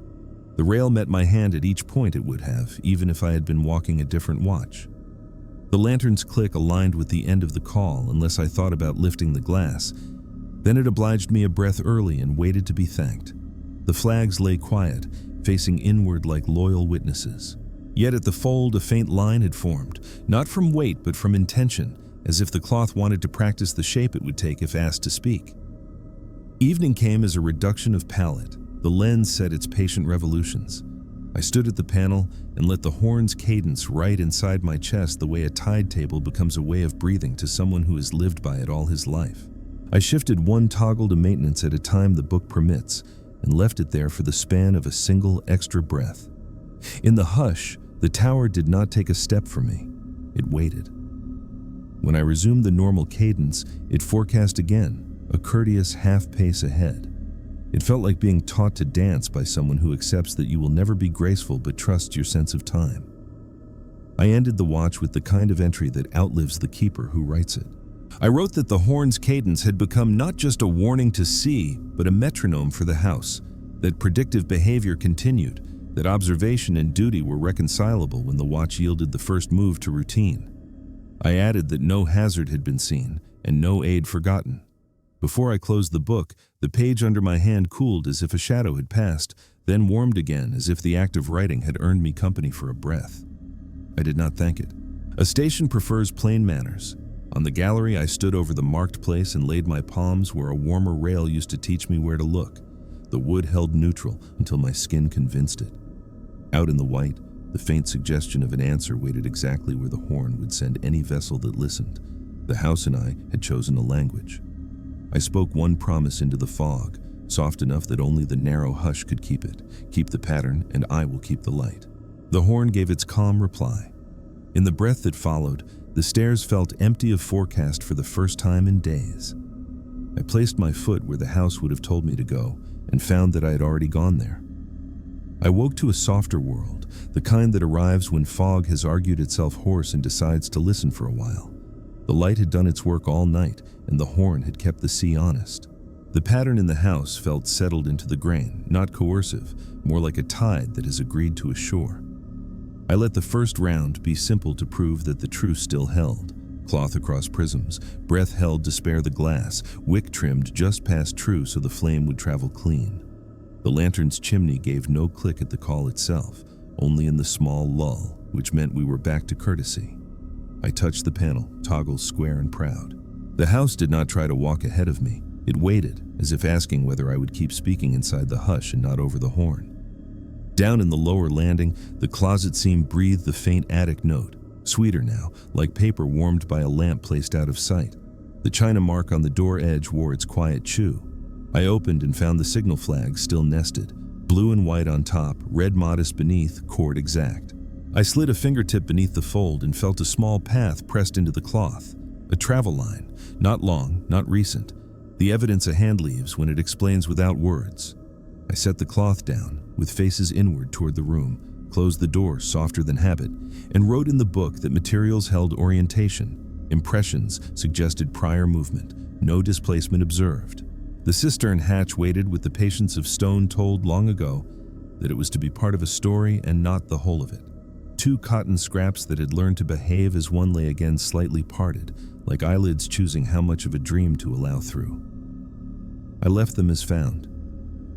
S1: The rail met my hand at each point it would have, even if I had been walking a different watch. The lantern's click aligned with the end of the call unless I thought about lifting the glass. Then it obliged me a breath early and waited to be thanked. The flags lay quiet, facing inward like loyal witnesses. Yet at the fold a faint line had formed, not from weight but from intention, as if the cloth wanted to practice the shape it would take if asked to speak. Evening came as a reduction of palette. The lens set its patient revolutions. I stood at the panel and let the horn's cadence write inside my chest the way a tide table becomes a way of breathing to someone who has lived by it all his life. I shifted one toggle to maintenance at a time the book permits and left it there for the span of a single extra breath. In the hush, the tower did not take a step from me. It waited. When I resumed the normal cadence, it forecast again, a courteous half-pace ahead. It felt like being taught to dance by someone who accepts that you will never be graceful but trusts your sense of time. I ended the watch with the kind of entry that outlives the keeper who writes it. I wrote that the horn's cadence had become not just a warning to sea, but a metronome for the house, that predictive behavior continued, that observation and duty were reconcilable when the watch yielded the first move to routine. I added that no hazard had been seen and no aid forgotten. Before I closed the book, the page under my hand cooled as if a shadow had passed, then warmed again as if the act of writing had earned me company for a breath. I did not thank it. A station prefers plain manners. On the gallery, I stood over the marked place and laid my palms where a warmer rail used to teach me where to look. The wood held neutral until my skin convinced it. Out in the white, the faint suggestion of an answer waited exactly where the horn would send any vessel that listened. The house and I had chosen a language. I spoke one promise into the fog, soft enough that only the narrow hush could keep it. Keep the pattern, and I will keep the light. The horn gave its calm reply. In the breath that followed, the stairs felt empty of forecast for the first time in days. I placed my foot where the house would have told me to go, and found that I had already gone there. I woke to a softer world, the kind that arrives when fog has argued itself hoarse and decides to listen for a while. The light had done its work all night, and the horn had kept the sea honest. The pattern in the house felt settled into the grain, not coercive, more like a tide that has agreed to a shore. I let the first round be simple to prove that the truth still held. Cloth across prisms, breath held to spare the glass, wick trimmed just past true so the flame would travel clean. The lantern's chimney gave no click at the call itself, only in the small lull, which meant we were back to courtesy. I touched the panel, toggles square and proud. The house did not try to walk ahead of me. It waited, as if asking whether I would keep speaking inside the hush and not over the horn. Down in the lower landing, the closet seam breathed the faint attic note, sweeter now, like paper warmed by a lamp placed out of sight. The china mark on the door edge wore its quiet chew. I opened and found the signal flag still nested, blue and white on top, red modest beneath, cord exact. I slid a fingertip beneath the fold and felt a small path pressed into the cloth. A travel line, not long, not recent. The evidence a hand leaves when it explains without words. I set the cloth down, with faces inward toward the room, closed the door softer than habit, and wrote in the book that materials held orientation. Impressions suggested prior movement, no displacement observed. The cistern hatch waited with the patience of stone told long ago that it was to be part of a story and not the whole of it. 2 cotton scraps that had learned to behave as one lay again slightly parted, like eyelids choosing how much of a dream to allow through. I left them as found.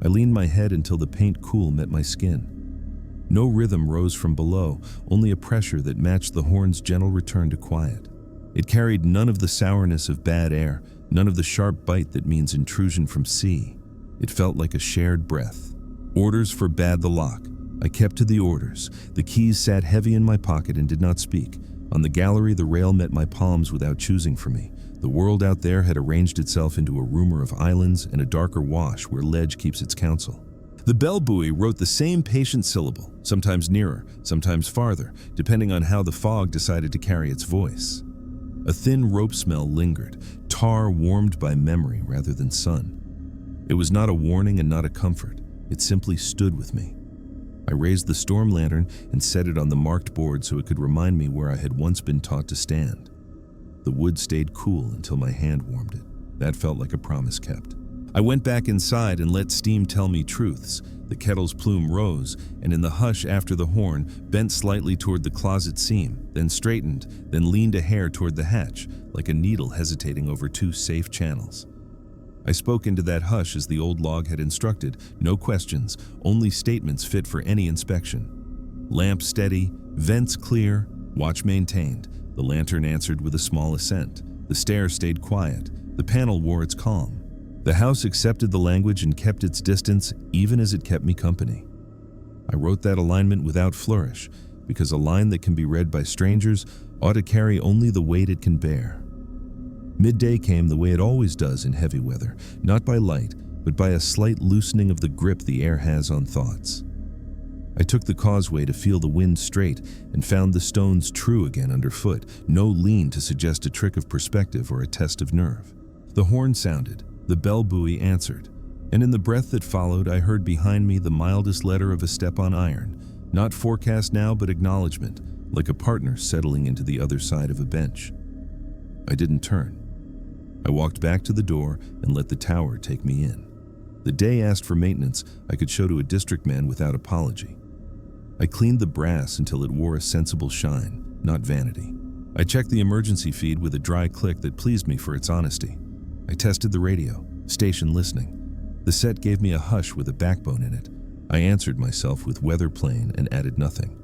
S1: I leaned my head until the paint cool met my skin. No rhythm rose from below, only a pressure that matched the horn's gentle return to quiet. It carried none of the sourness of bad air, none of the sharp bite that means intrusion from sea. It felt like a shared breath. Orders forbade the lock. I kept to the orders. The keys sat heavy in my pocket and did not speak. On the gallery, the rail met my palms without choosing for me. The world out there had arranged itself into a rumor of islands and a darker wash where ledge keeps its counsel. The bell buoy wrote the same patient syllable, sometimes nearer, sometimes farther, depending on how the fog decided to carry its voice. A thin rope smell lingered, tar warmed by memory rather than sun. It was not a warning and not a comfort. It simply stood with me. I raised the storm lantern and set it on the marked board so it could remind me where I had once been taught to stand. The wood stayed cool until my hand warmed it. That felt like a promise kept. I went back inside and let steam tell me truths. The kettle's plume rose, and in the hush after the horn, bent slightly toward the closet seam, then straightened, then leaned a hair toward the hatch, like a needle hesitating over 2 safe channels. I spoke into that hush as the old log had instructed, no questions, only statements fit for any inspection. Lamp steady, vents clear, watch maintained. The lantern answered with a small assent. The stair stayed quiet. The panel wore its calm. The house accepted the language and kept its distance even as it kept me company. I wrote that alignment without flourish, because a line that can be read by strangers ought to carry only the weight it can bear. Midday came the way it always does in heavy weather, not by light, but by a slight loosening of the grip the air has on thoughts. I took the causeway to feel the wind straight and found the stones true again underfoot, no lean to suggest a trick of perspective or a test of nerve. The horn sounded, the bell buoy answered, and in the breath that followed I heard behind me the mildest letter of a step on iron, not forecast now but acknowledgement, like a partner settling into the other side of a bench. I didn't turn. I walked back to the door and let the tower take me in. The day asked for maintenance I could show to a district man without apology. I cleaned the brass until it wore a sensible shine, not vanity. I checked the emergency feed with a dry click that pleased me for its honesty. I tested the radio, station listening. The set gave me a hush with a backbone in it. I answered myself with weather plane and added nothing.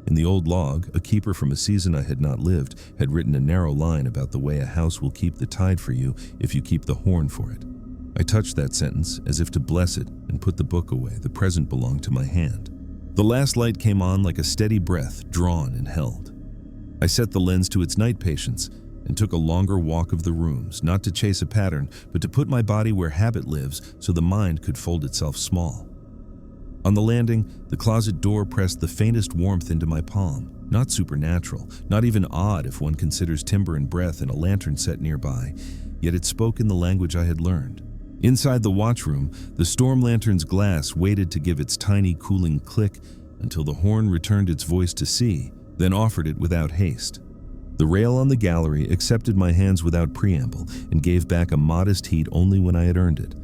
S1: In the old log, a keeper from a season I had not lived had written a narrow line about the way a house will keep the tide for you if you keep the horn for it. I touched that sentence as if to bless it and put the book away. The present belonged to my hand. The last light came on like a steady breath, drawn and held. I set the lens to its night patience and took a longer walk of the rooms, not to chase a pattern, but to put my body where habit lives so the mind could fold itself small. On the landing, the closet door pressed the faintest warmth into my palm, not supernatural, not even odd if one considers timber and breath and a lantern set nearby, yet it spoke in the language I had learned. Inside the watchroom, the storm lantern's glass waited to give its tiny cooling click until the horn returned its voice to sea, then offered it without haste. The rail on the gallery accepted my hands without preamble and gave back a modest heat only when I had earned it.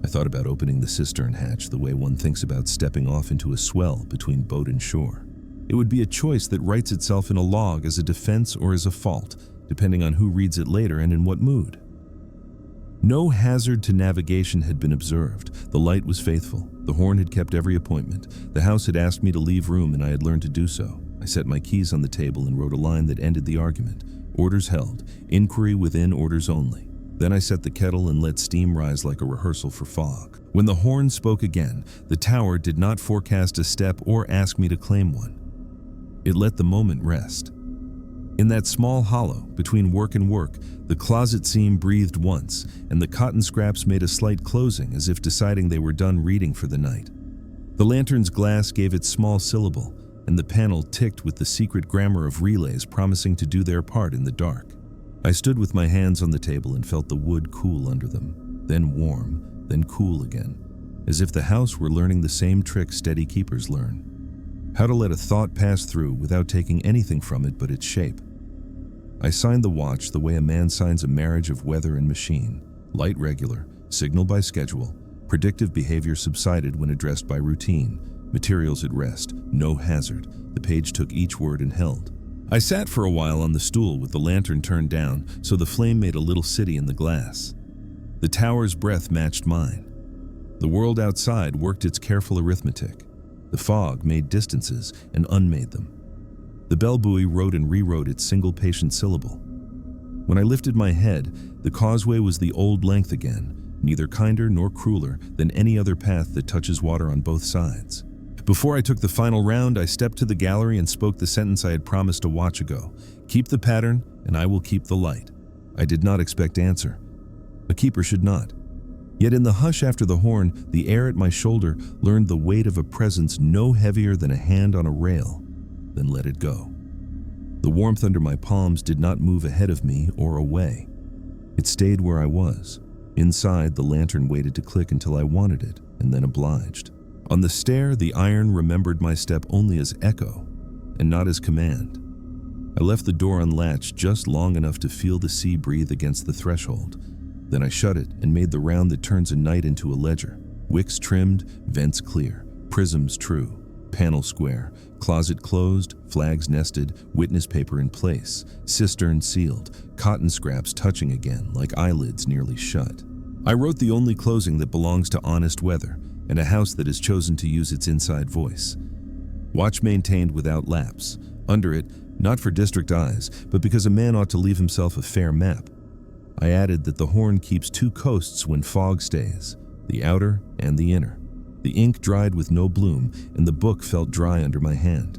S1: I thought about opening the cistern hatch the way one thinks about stepping off into a swell between boat and shore. It would be a choice that writes itself in a log as a defense or as a fault, depending on who reads it later and in what mood. No hazard to navigation had been observed. The light was faithful. The horn had kept every appointment. The house had asked me to leave room and I had learned to do so. I set my keys on the table and wrote a line that ended the argument. Orders held. Inquiry within orders only. Then I set the kettle and let steam rise like a rehearsal for fog. When the horn spoke again, the tower did not forecast a step or ask me to claim one. It let the moment rest. In that small hollow between work and work, the closet seam breathed once, and the cotton scraps made a slight closing as if deciding they were done reading for the night. The lantern's glass gave its small syllable, and the panel ticked with the secret grammar of relays promising to do their part in the dark. I stood with my hands on the table and felt the wood cool under them, then warm, then cool again, as if the house were learning the same trick steady keepers learn. How to let a thought pass through without taking anything from it but its shape. I signed the watch the way a man signs a marriage of weather and machine. Light regular, signal by schedule, predictive behavior subsided when addressed by routine, materials at rest, no hazard. The page took each word and held. I sat for a while on the stool with the lantern turned down so the flame made a little city in the glass. The tower's breath matched mine. The world outside worked its careful arithmetic. The fog made distances and unmade them. The bell buoy wrote and rewrote its single patient syllable. When I lifted my head, the causeway was the old length again, neither kinder nor crueler than any other path that touches water on both sides. Before I took the final round, I stepped to the gallery and spoke the sentence I had promised a watch ago. Keep the pattern, and I will keep the light. I did not expect answer. A keeper should not. Yet in the hush after the horn, the air at my shoulder learned the weight of a presence no heavier than a hand on a rail. Then let it go. The warmth under my palms did not move ahead of me or away. It stayed where I was. Inside, the lantern waited to click until I wanted it, and then obliged. On the stair, the iron remembered my step only as echo, and not as command. I left the door unlatched just long enough to feel the sea breathe against the threshold. Then I shut it and made the round that turns a night into a ledger. Wicks trimmed, vents clear, prisms true, panel square, closet closed, flags nested, witness paper in place, cistern sealed, cotton scraps touching again like eyelids nearly shut. I wrote the only closing that belongs to honest weather and a house that has chosen to use its inside voice. Watch maintained without lapse. Under it, not for district eyes, but because a man ought to leave himself a fair map. I added that the horn keeps two coasts when fog stays, the outer and the inner. The ink dried with no bloom, and the book felt dry under my hand.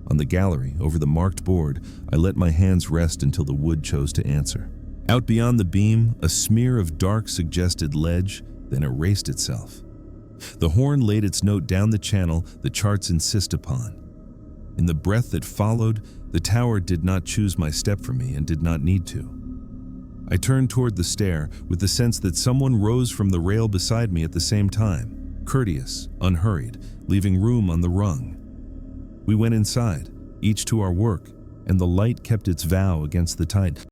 S1: On the gallery, over the marked board, I let my hands rest until the wood chose to answer. Out beyond the beam, a smear of dark suggested ledge, then erased itself. The horn laid its note down the channel the charts insist upon. In the breath that followed, the tower did not choose my step for me and did not need to. I turned toward the stair with the sense that someone rose from the rail beside me at the same time, courteous, unhurried, leaving room on the rung. We went inside, each to our work, and the light kept its vow against the tide.